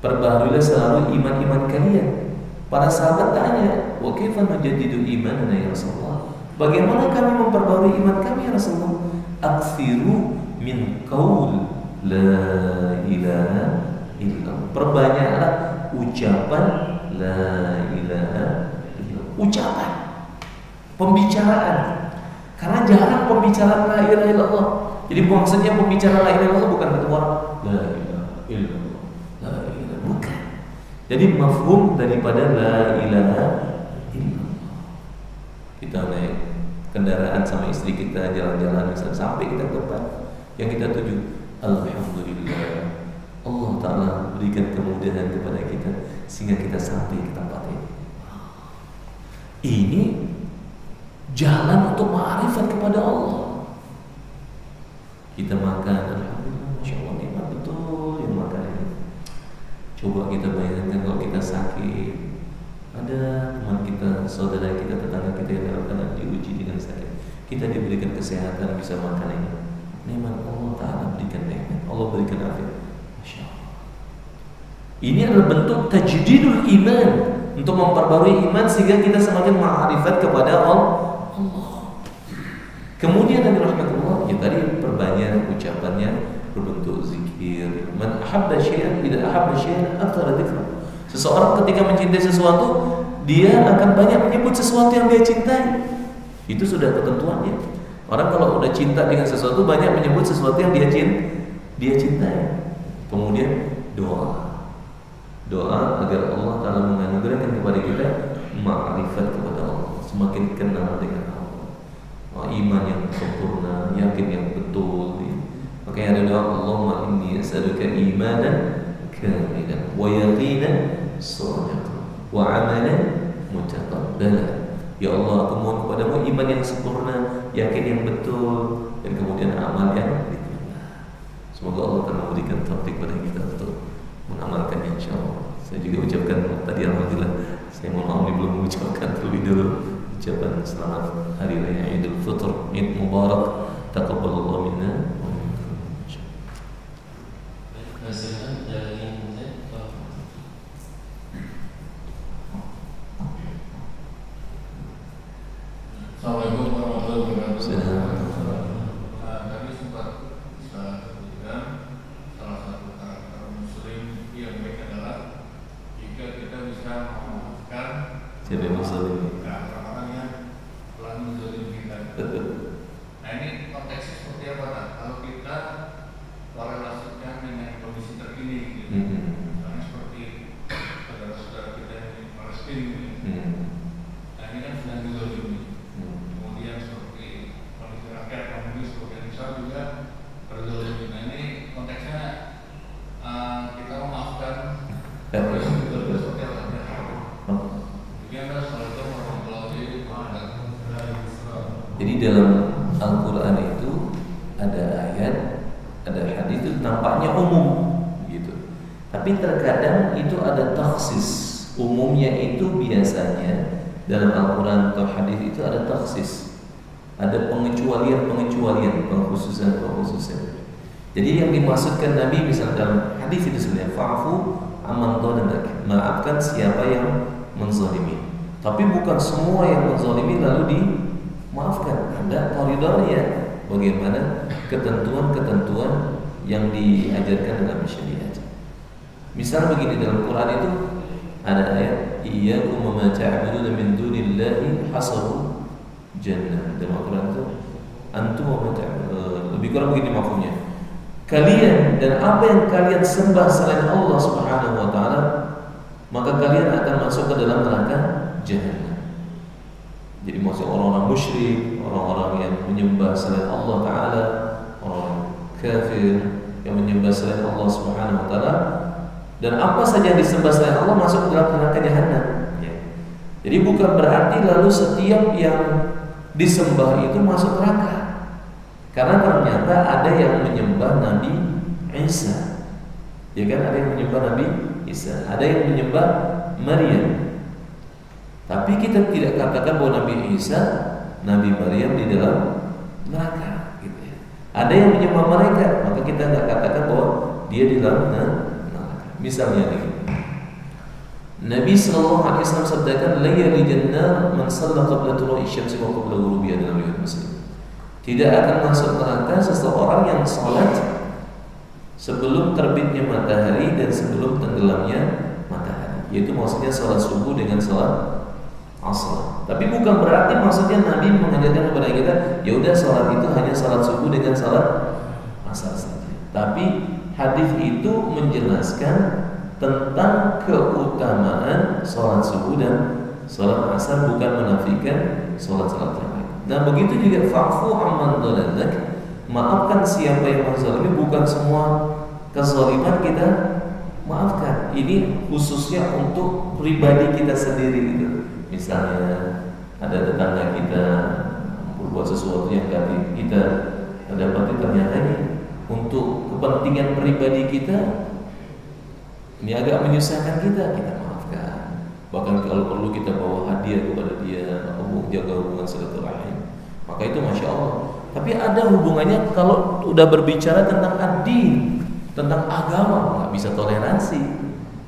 perbaharuilah selalu iman-iman kalian. Para sahabat tanya, wa kaifa nujaddidu imanana ya Rasulullah? Bagaimana kami memperbarui iman kami ya Rasulullah? Aktsiru min qaul la ilaha illallah. Perbanyaklah ucapan la ilaha illallah. Ucapan, pembicaraan. Karena jarang pembicaraan la ilaha illallah. Jadi maksudnya pembicaraan la ilaha illallah bukan ketemu orang la ilaha illallah, la ilaha, bukan. Jadi mafhum daripada la ilaha illallah. Kita naik kendaraan sama istri kita jalan-jalan misalnya sampai kita ke tempat yang kita tuju, alhamdulillah Allah Ta'ala berikan kemudahan kepada kita sehingga kita sampai ke tempat ini. Ini jalan untuk ma'rifat kepada Allah. Kita makan, alhamdulillah, masya Allah nikmat betul yang makan ini. Coba kita bayangkan kalau kita sakit, ada teman kita, saudara kita, tetangga kita yang dalam keadaan diuji dengan sakit, kita diberikan kesehatan bisa makan ini. Nikmat Allah Ta'ala berikan nikmat, Allah berikan afiat. Masya Allah. Ini adalah bentuk tajdidul iman, untuk memperbarui iman sehingga kita semakin ma'rifat kepada Allah. Kemudian Nabi rahmatullah, ya tadi perbanyak ucapannya berbentuk zikir. Man ahabba syai'an idza ahabba syai'an aktsara dzikra. Seseorang ketika mencintai sesuatu, dia akan banyak menyebut sesuatu yang dia cintai. Itu sudah ketentuannya. Orang kalau udah cinta dengan sesuatu, banyak menyebut sesuatu yang dia cintai. Kemudian doa agar Allah Ta'ala menganugerahkan kepada kita ma'rifat kepada Allah, semakin kenal dengan Allah, iman yang sempurna, yakin yang betul. Makanya ada doa, Allahumma inni as'aluka imanan kamilan wa yaqinan shadiqan wa amalan mutaqabbalan. Ya Allah, aku mohon kepadamu iman yang sempurna, yakin yang betul, dan kemudian amal yang diterima. Semoga Allah akan memberikan taufik kepada kita untuk mengamalkannya, insyaallah. Saya juga ucapkan tadi alhamdulillah, saya mohon maaf belum mengucapkan terlebih dulu ucapan selamat hari raya Idul Fitr, Id Mubarak, taqabbalallahu minna wa minkum. Silakan dari Assalamualaikum warahmatullahi wabarakatuh. Kami sempat sebutkan salah satu karakter Muslim yang baik adalah jika kita bisa memaafkan Siapa yang Muslim? orang-orang yang telah menzalim kita. Nah ini konteksnya seperti apa? Nah, kalau kita korelasikan dengan kondisi terkini, gitu. Misalnya seperti saudara-saudara kita di Palestina, nah ini kan sedang dizalimi. Kemudian seperti kondisi rakyat komunis, seperti Israel juga terzalimi. Nah ini konteksnya kita memaafkan seperti apa? Jadi dalam Al-Quran itu ada ayat, ada hadis itu nampaknya umum gitu. Tapi terkadang itu ada taksis. Umumnya itu biasanya dalam Al-Quran atau hadis itu ada taksis. Ada pengecualian, pengkhususan. Jadi yang dimaksudkan Nabi misalnya dalam hadis itu sebenarnya fa'fu amman dzalamak, maafkan siapa yang menzalimi. Tapi bukan semua yang menzalimi lalu dimaafkan. Ada koridornya, bagaimana ketentuan-ketentuan yang diajarkan dalam syariat. Misal begini, dalam Quran itu ada ayat iyyakum wa ma ta'buduna min dunillahi hasabu jannah. Dalam Quran itu antum wa ma ta'budun, lebih kurang begini mafhumnya. Kalian dan apa yang kalian sembah selain Allah Subhanahu wa taala, maka kalian akan masuk ke dalam neraka jahanam. Jadi maksud orang-orang musyrik, orang-orang yang menyembah selain Allah Ta'ala, orang kafir yang menyembah selain Allah Subhanahu wa taala, dan apa saja yang disembah selain Allah masuk ke dalam neraka jahanam. Jadi bukan berarti lalu setiap yang disembah itu masuk neraka. Karena ternyata ada yang menyembah Nabi Isa. Ya kan, ada yang menyembah Nabi Isa, ada yang menyembah Maryam. Tapi kita tidak katakan bahwa Nabi Isa, Nabi Maryam di dalam neraka gitu ya. Ada yang menyembah mereka, maka kita tidak katakan bahwa dia di dalam neraka. Misalnya ini, Nabi SAW sabdakan, la yalijan nar man shalla qabla tulu'i syamsi wa qabla ghurubiha, dalam riwayat Muslim. Tidak akan masuk neraka seseorang yang salat sebelum terbitnya matahari dan sebelum tenggelamnya matahari. Yaitu maksudnya salat subuh dengan salat asar. Tapi bukan berarti maksudnya Nabi mengajarkan kepada kita, ya udah salat itu hanya salat subuh dengan salat asar saja. Tapi hadis itu menjelaskan tentang keutamaan salat subuh dan Salat asar bukan menafikan salat-salat yang lain. Nah begitu juga fa'fu amman dzalamak, maafkan siapa yang menzalimi. Bukan semua kezaliman kita maafkan. Ini khususnya untuk pribadi kita sendiri gitu. Misalnya ada tetangga kita berbuat sesuatu yang kita dapati ternyata ini untuk kepentingan pribadi kita, ini agak menyusahkan kita maafkan. Bahkan kalau perlu kita bawa hadiah kepada dia atau jaga hubungan silaturahim, maka itu masya Allah. Tapi ada hubungannya kalau udah berbicara tentang ad-din, tentang agama, nggak bisa toleransi.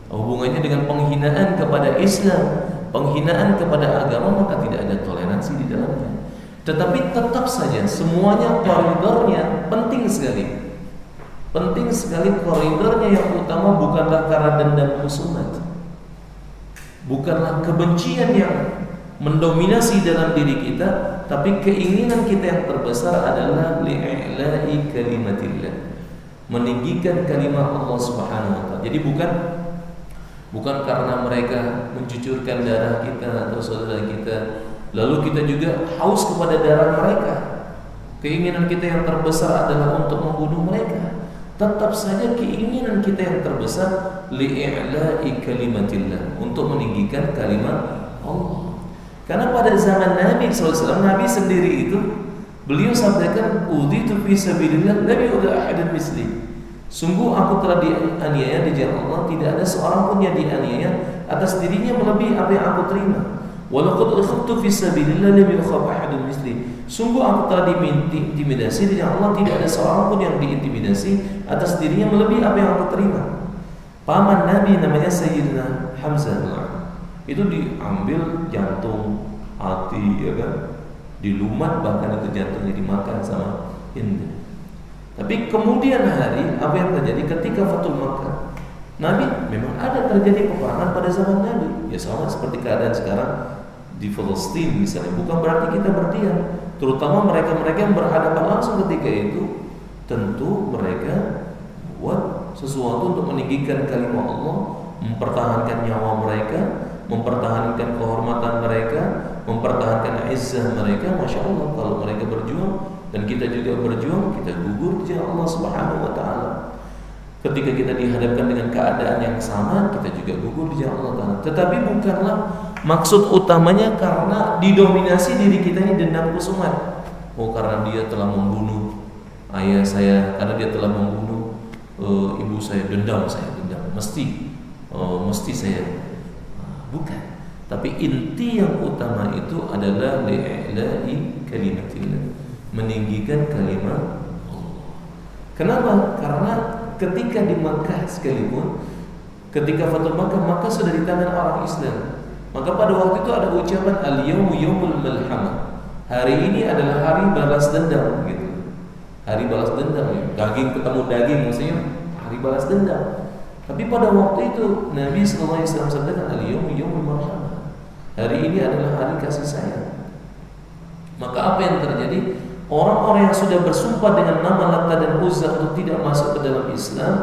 Hubungannya dengan penghinaan kepada Islam, penghinaan kepada agama, maka tidak ada toleransi di dalamnya. Tetapi tetap saja semuanya koridornya penting sekali. Penting sekali koridornya yang utama bukanlah karena dendam khusumat, bukanlah kebencian yang mendominasi dalam diri kita, tapi keinginan kita yang terbesar adalah li'i'la'i kalimatillah, meninggikan kalimat Allah Subhanahu wa taala. Jadi bukan karena mereka mencucurkan darah kita atau saudara kita, lalu kita juga haus kepada darah mereka. Keinginan kita yang terbesar adalah untuk membunuh mereka. Tetap saja keinginan kita yang terbesar li'i'la'i kalimatillah, untuk meninggikan kalimat Allah. Karena pada zaman Nabi SAW, Nabi sendiri itu beliau sabdakan, uditu fi sabilillah la yu'da ahadan misli. Sungguh aku telah dianiaya di jalan Allah, tidak ada seorang pun yang dianiaya atas dirinya melebihi apa yang aku terima. Walaqad ukhibtu fi sabilillah lam yukhaf ahadun misli. Sungguh aku telah diintimidasi di jalan Allah, tidak ada seorang pun yang diintimidasi atas dirinya melebihi apa yang aku terima. Paman Nabi namanya Sayyidina Hamzah, itu diambil jantung, hati, ya kan, dilumat, bahkan itu jantungnya dimakan sama Hind. Tapi kemudian hari apa yang terjadi ketika Fathul Makkah? Nabi memang ada terjadi peperangan pada zaman Nabi, ya sama seperti keadaan sekarang di Palestina misalnya. Bukan berarti kita berdiam, terutama mereka-mereka yang berhadapan langsung ketika itu, tentu mereka buat sesuatu untuk meninggikan kalimat Allah, mempertahankan nyawa mereka, mempertahankan kehormatan mereka, mempertahankan izzah mereka. Masya Allah, kalau mereka berjuang dan kita juga berjuang, kita gugur di jalan Allah Subhanahu wa taala. Ketika kita dihadapkan dengan keadaan yang sama, kita juga gugur di jalan Allah Ta'ala. Tetapi bukanlah maksud utamanya karena didominasi diri kita ini dendam khusumat. Oh, karena dia telah membunuh ayah saya, karena dia telah membunuh ibu saya, dendam, mesti saya. Bukan. Tapi inti yang utama itu adalah li'i'la'i kalimatillah, meninggikan kalimat Allah. Kenapa? Karena ketika di Makkah sekalipun, ketika Fathul Makkah, Makkah sudah di tangan orang Islam. Maka pada waktu itu ada ucapan al-yawmu yawmul malhamah. Hari ini adalah hari balas dendam gitu. Hari balas dendam, ya. Daging ketemu daging, maksudnya hari balas dendam. Tapi pada waktu itu Nabi sallallahu alaihi wasallam sabdakan al-yawmu yawmul malhamah. Hari ini adalah hari kasih sayang. Maka apa yang terjadi? Orang-orang yang sudah bersumpah dengan nama Lata dan Uzza untuk tidak masuk ke dalam Islam,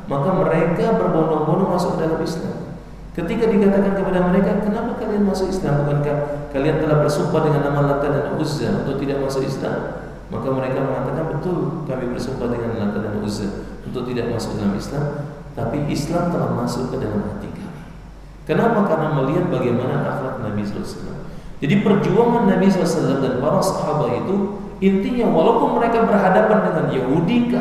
maka mereka berbondong-bondong masuk ke dalam Islam. Ketika dikatakan kepada mereka, kenapa kalian masuk Islam? Bukankah kalian telah bersumpah dengan nama Lata dan Uzza untuk tidak masuk Islam? Maka mereka mengatakan, betul, kami bersumpah dengan Lata dan Uzza untuk tidak masuk dalam Islam, tapi Islam telah masuk ke dalam hati kami. Kenapa? Karena melihat bagaimana akhlak Nabi SAW. Jadi perjuangan Nabi SAW dan para sahabat itu intinya, walaupun mereka berhadapan dengan Yahudi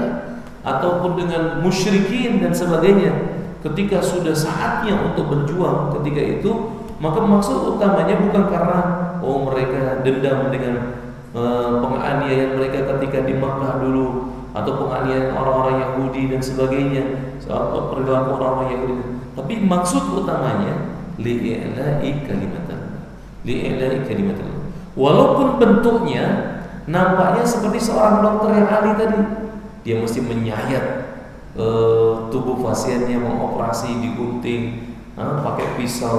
ataupun dengan musyrikin dan sebagainya, ketika sudah saatnya untuk berjuang ketika itu, maka maksud utamanya bukan karena mereka dendam dengan penganiayaan mereka ketika di Makkah dulu, atau penganiayaan orang-orang Yahudi dan sebagainya, atau perilaku orang-orang Yahudi. Tapi maksud utamanya li'i'la'i kalimatillah, li'i'la'i kalimatillah. Walaupun bentuknya nampaknya seperti seorang dokter yang ahli tadi, dia mesti menyayat tubuh pasiennya, mengoperasi, digunting, pakai pisau,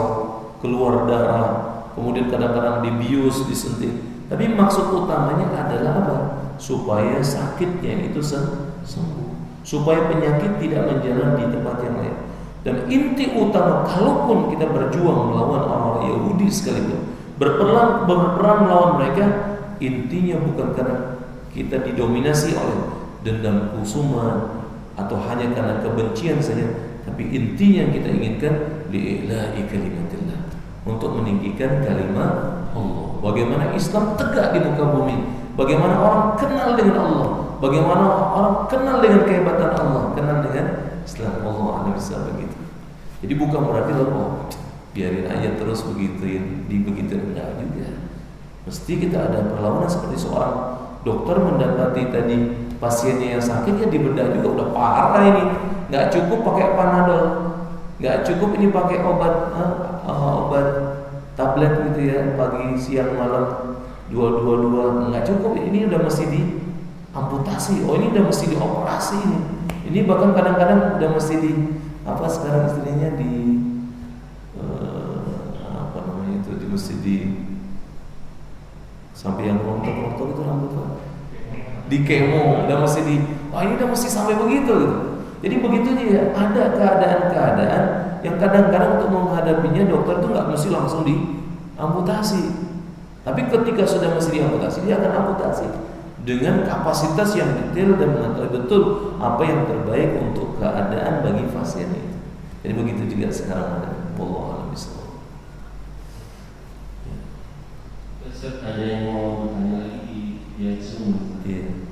keluar darah, kemudian kadang-kadang dibius, disentil. Tapi maksud utamanya adalah apa? Supaya sakitnya itu sembuh, supaya penyakit tidak menjalar di tempat yang lain. Dan inti utama, kalaupun kita berjuang melawan orang-orang Yahudi sekalipun, berperang melawan mereka, intinya bukan karena kita didominasi oleh dendam kusuma atau hanya karena kebencian saja, tapi intinya yang kita inginkan li'ila'i kalimatillah, untuk meninggikan kalimat Allah. Bagaimana Islam tegak di muka bumi, bagaimana orang kenal dengan Allah, bagaimana orang kenal dengan kehebatan Allah, kenal dengan Islam. Allah bisa begitu. Jadi bukan berarti biarin aja terus begitu, enggak juga. Mesti kita ada perlawanan. Seperti seorang dokter mendapati tadi pasiennya yang sakit, ya dibedah juga, udah parah ini, nggak cukup pakai Panadol, nggak cukup ini pakai obat tablet gitu ya, pagi siang malam dua, nggak cukup, ini udah mesti diamputasi, ini udah mesti dioperasi ini bahkan kadang-kadang udah mesti sekarang istilahnya sampai yang rontok itu rambut di kemo, udah mesti ini udah mesti sampai begitu gitu. Jadi begitu dia, ada keadaan-keadaan yang kadang-kadang untuk menghadapinya dokter itu nggak mesti langsung diamputasi, tapi ketika sudah mesti diamputasi, dia akan amputasi dengan kapasitas yang detail dan mengetahui betul apa yang terbaik untuk keadaan bagi pasien itu. Jadi begitu juga sekarang ada. Wallahu a'lam bishawab. Ustaz, ada yang mau bertanya lagi di Zoom? Iya.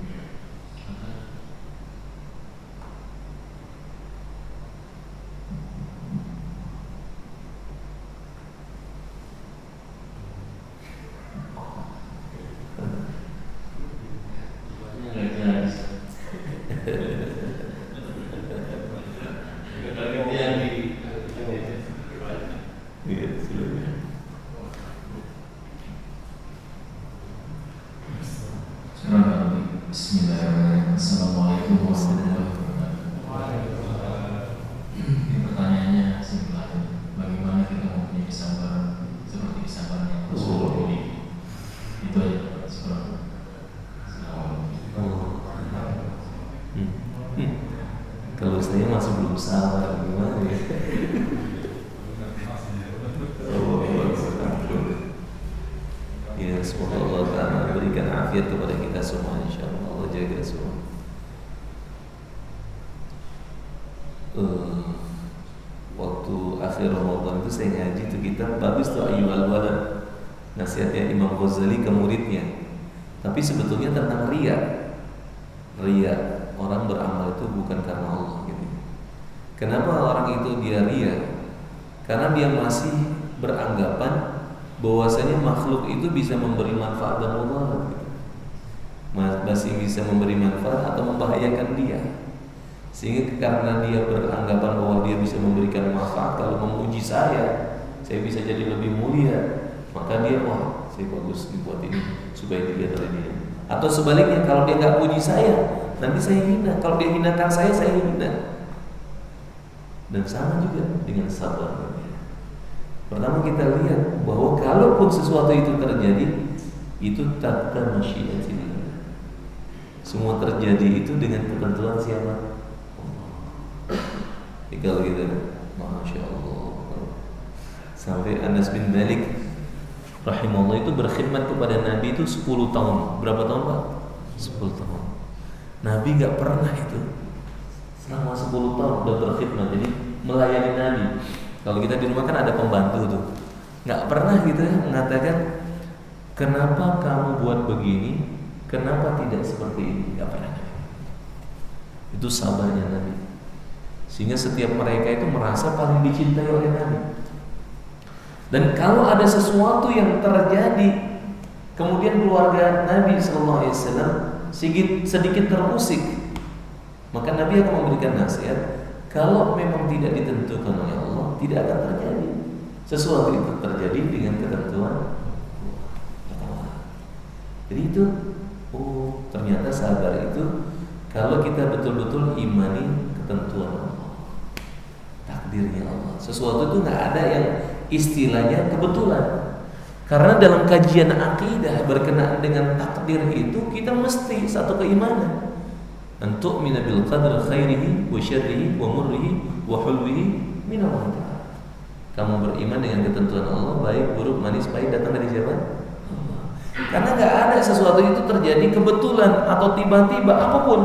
Bismillahirrahmanirrahim. Assalamualaikum warahmatullahi wabarakatuh. Ini pertanyaannya simpel aja. Bagaimana kita mempunyai kesabaran seperti kesabaran yang Rasulullah miliki? Itu aja Pak. Kalau saya masih belum sabar, gimana ya? Ya, semoga Allah Ta'ala berikan afiat kepada kita semua, insyaallah. Allah jaga semua. Waktu akhir Ramadan itu saya ngaji tuh kitab bagus tuh, Ayyuhal Walad, nasihatnya Imam Ghazali ke muridnya. Tapi sebetulnya tentang riya. Riya, orang beramal itu bukan karena Allah gitu. Kenapa orang itu dia riya? Karena dia masih beranggapan bahwasanya makhluk itu bisa memberi manfaat dan mudarat, masih bisa memberi manfaat atau membahayakan dia. Sehingga karena dia beranggapan bahwa dia bisa memberikan manfaat, kalau memuji saya bisa jadi lebih mulia, maka dia saya bagus dibuat ini supaya dilihat oleh dia. Atau sebaliknya, kalau dia nggak puji saya, nanti saya hina. Kalau dia hinakan saya hina. Dan sama juga dengan sabar. Pertama kita lihat bahwa kalaupun sesuatu itu terjadi, itu tahta masyiatillah. Semua terjadi itu dengan ketentuan siapa? Kalau gitu, Masya Allah. Sampai Anas bin Malik rahimahullah itu berkhidmat kepada Nabi itu 10 tahun. Berapa tahun Pak? 10 tahun. Nabi gak pernah itu selama 10 tahun udah berkhidmat, jadi melayani Nabi. Kalau kita di rumah kan ada pembantu tuh, gak pernah gitu ya mengatakan, kenapa kamu buat begini, kenapa tidak seperti ini, gak pernah. Itu sabarnya Nabi. Sehingga setiap mereka itu merasa paling dicintai oleh Nabi. Dan kalau ada sesuatu yang terjadi, kemudian keluarga Nabi SAW sedikit terusik, maka Nabi akan memberikan nasihat, kalau memang tidak ditentukan oleh Allah, tidak akan terjadi. Sesuatu itu terjadi dengan ketentuan Allah. Jadi itu, ternyata sabar itu kalau kita betul-betul imani ketentuan Allah, takdirnya Allah. Sesuatu itu nggak ada yang istilahnya kebetulan. Karena dalam kajian akidah berkenaan dengan takdir itu kita mesti satu keimanan. Antuk minabil qadr khairihi wa syarrihi wa murrihi wa hulwihi minallah Ta'ala. Kamu beriman dengan ketentuan Allah, baik, buruk, manis, pahit datang dari siapa? Allah. Karena nggak ada sesuatu itu terjadi kebetulan atau tiba-tiba apapun.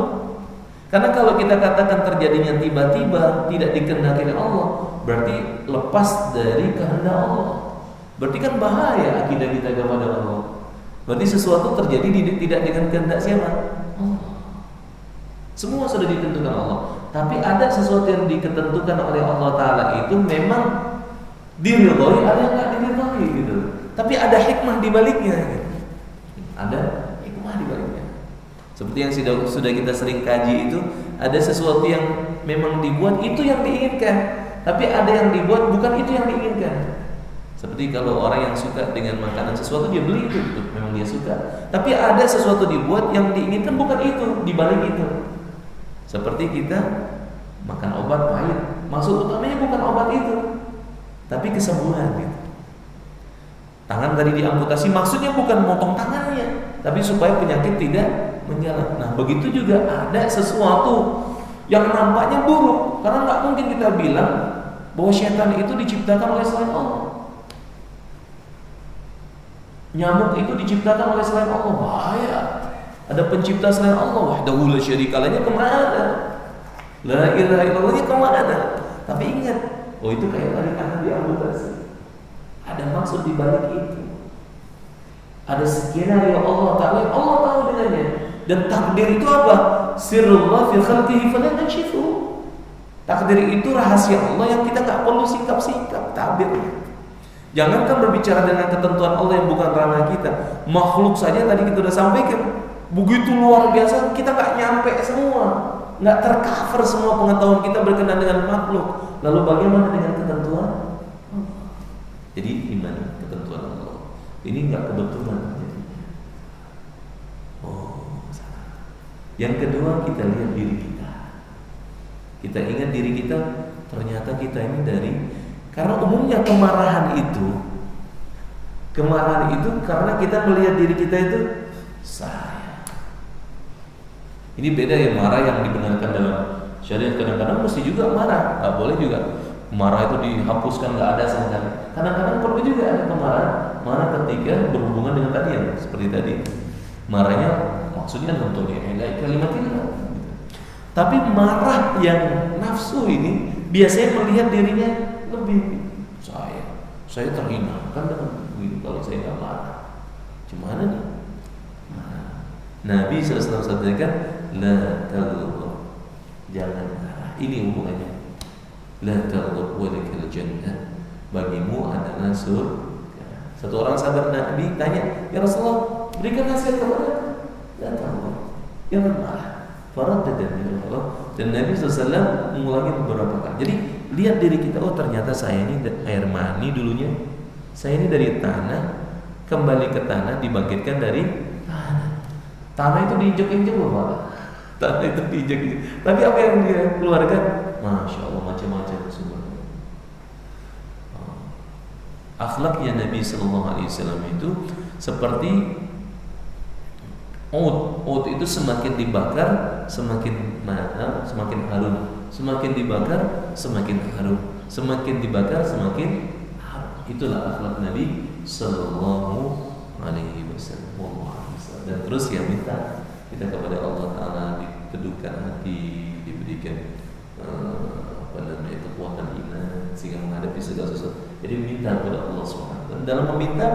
Karena kalau kita katakan terjadinya tiba-tiba tidak dikehendaki oleh Allah, berarti lepas dari kehendak Allah. Berarti kan bahaya akidah kita kepada Allah. Berarti sesuatu terjadi tidak dengan kehendak siapa? Allah. Semua sudah ditentukan Allah. Tapi ada sesuatu yang diketentukan oleh Allah Ta'ala itu memang diridhoi, ada yang nggak diridhoi gitu. Tapi ada hikmah di baliknya. Gitu. Ada hikmah di baliknya. Seperti yang sudah kita sering kaji itu, ada sesuatu yang memang dibuat itu yang diinginkan, tapi ada yang dibuat bukan itu yang diinginkan. Seperti kalau orang yang suka dengan makanan sesuatu, dia beli itu, gitu. Memang dia suka. Tapi ada sesuatu dibuat yang diinginkan bukan itu, dibalik itu. Seperti kita makan obat pahit, maksud utamanya bukan obat itu, tapi kesembuhan gitu. Tangan tadi diamputasi, maksudnya bukan motong tangannya, tapi supaya penyakit tidak menjalar. Nah, begitu juga ada sesuatu yang nampaknya buruk, karena nggak mungkin kita bilang bahwa setan itu diciptakan oleh selain Allah. Nyamuk itu diciptakan oleh selain Allah, bahaya. Ada pencipta selain Allah, wahdahu la syarikalah-nya kemana? La ilaha illallah-nya kemana? Tapi ingat, oh itu kayak tadi tangan diamputasi. Ada maksud di balik itu. Ada skenario Allah Ta'ala, Allah tahu dengannya. Dan takdir itu apa? Sirrullah fi khalqihi fala yakshifu. Takdir itu rahasia Allah yang kita nggak perlu sikap-sikap tabirnya. Jangankan berbicara dengan ketentuan Allah yang bukan ranah kita. Makhluk saja tadi kita sudah sampaikan, begitu luar biasa, kita nggak nyampe semua, nggak tercover semua pengetahuan kita berkenaan dengan makhluk. Lalu bagaimana dengan ketentuan Allah? Jadi iman ketentuan Allah ini nggak kebetulan. Oh, salah. Yang kedua, kita lihat diri kita. Kita ingat diri kita, ternyata kita ini dari. Karena umumnya kemarahan itu karena kita melihat diri kita itu saya. Ini beda ya, marah yang dibenarkan dalam syariat. Kadang-kadang mesti juga marah, nggak boleh juga marah itu dihapuskan, nggak ada sama sekali. Kadang-kadang perlu juga ada marah ketika berhubungan dengan tadi yang seperti tadi. Marahnya maksudnya untuk kalimatillah. Tapi marah yang nafsu ini biasanya melihat dirinya lebih saya terhina kan dengan begitu kalau saya nggak marah. Gimana nih? Nabi SAW sampaikan, la taghdab, jangan marah. Ini hubungannya. La taghdab walakal jannah, bagimu adalah surga. Satu orang sahabat Nabi tanya, ya Rasulullah, berikan nasihat kepada aku. La taghdab, jangan marah. Dan Nabi SAW mengulangi beberapa kali. Jadi lihat diri kita, oh ternyata saya ini air mani dulunya, saya ini dari tanah, kembali ke tanah, dibangkitkan dari tanah. Tanah itu diinjek-injek loh, tanah itu diinjek-injek. Tapi apa yang dia keluarkan? Masya Allah, macam-macam semua. Akhlaknya Nabi SAW itu seperti Ud itu semakin dibakar semakin harum, semakin dibakar semakin harum, semakin dibakar semakin harum. Itulah akhlak Nabi Sallallahu Alaihi Wasallam. Dan terus ya minta kita kepada Allah Taala diteduhkan hati, diberikan kekuatan iman sehingga menghadapi segala sesuatu. Jadi minta kepada Allah SWT. Dan dalam meminta,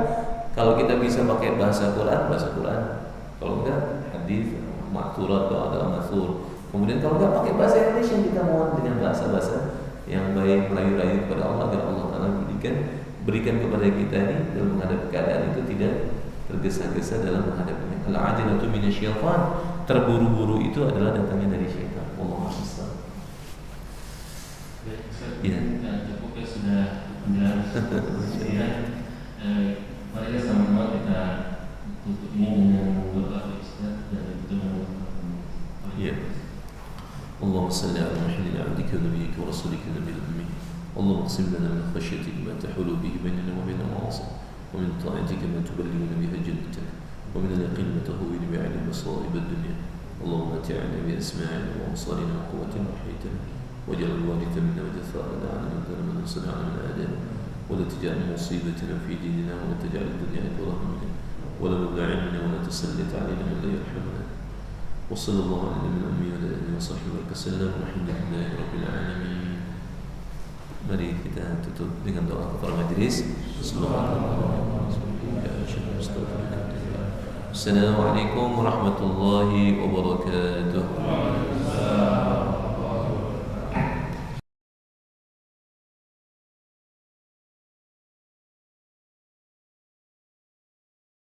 kalau kita bisa pakai bahasa Quran. Kalau enggak hadis, ma'thurat atau ada mathur. Kemudian kalau enggak pakai bahasa Indonesia, kita mohon dengan bahasa-bahasa yang baik, merayu-rayu kepada Allah agar Allah Taala berikan kepada kita ini dalam menghadapi keadaan itu tidak tergesa-gesa dalam menghadapinya. Al-'ajlatu minasyaitan, terburu-buru itu adalah datangnya dari syaitan. Wallahu a'lam. Ya, cukup ya sudah penjelasan. Mari sama-sama kita tutup ini dengan doa Ustaz dan doa. Ya. Allahumma salli ala Muhammadin abdika wa nabiyyika wa rasulika nabiyil ummi. Allahumma qsim lana min khashyatika ma tahulu bihi bainana wa bain ma'asik, wa min ta'atika ma tuballighuna biha jannatak, wa min al-yaqin ma tahwinu bihi 'alaina masa'ib ad-dunya. Allahumma mat'ina bi asma'ina wa absarina wa quwwatina ma ahyaytana waj'al al-waritha minna waj'al tha'rana 'ala man وانصرنا على من عادانا ولا تجعل مصيبتنا في ديننا ولا تجعل الدنيا أكبر همنا ولا مبلغ علمنا ولا تسلط علينا من لا يرحمنا وصلى الله على النبي الأمي وعلى آله وصحبه وسلم والحمد لله رب العالمين. Mari kita tutup dengan doa kafaratul majelis. Assalamualaikum warahmatullahi wabarakatuh.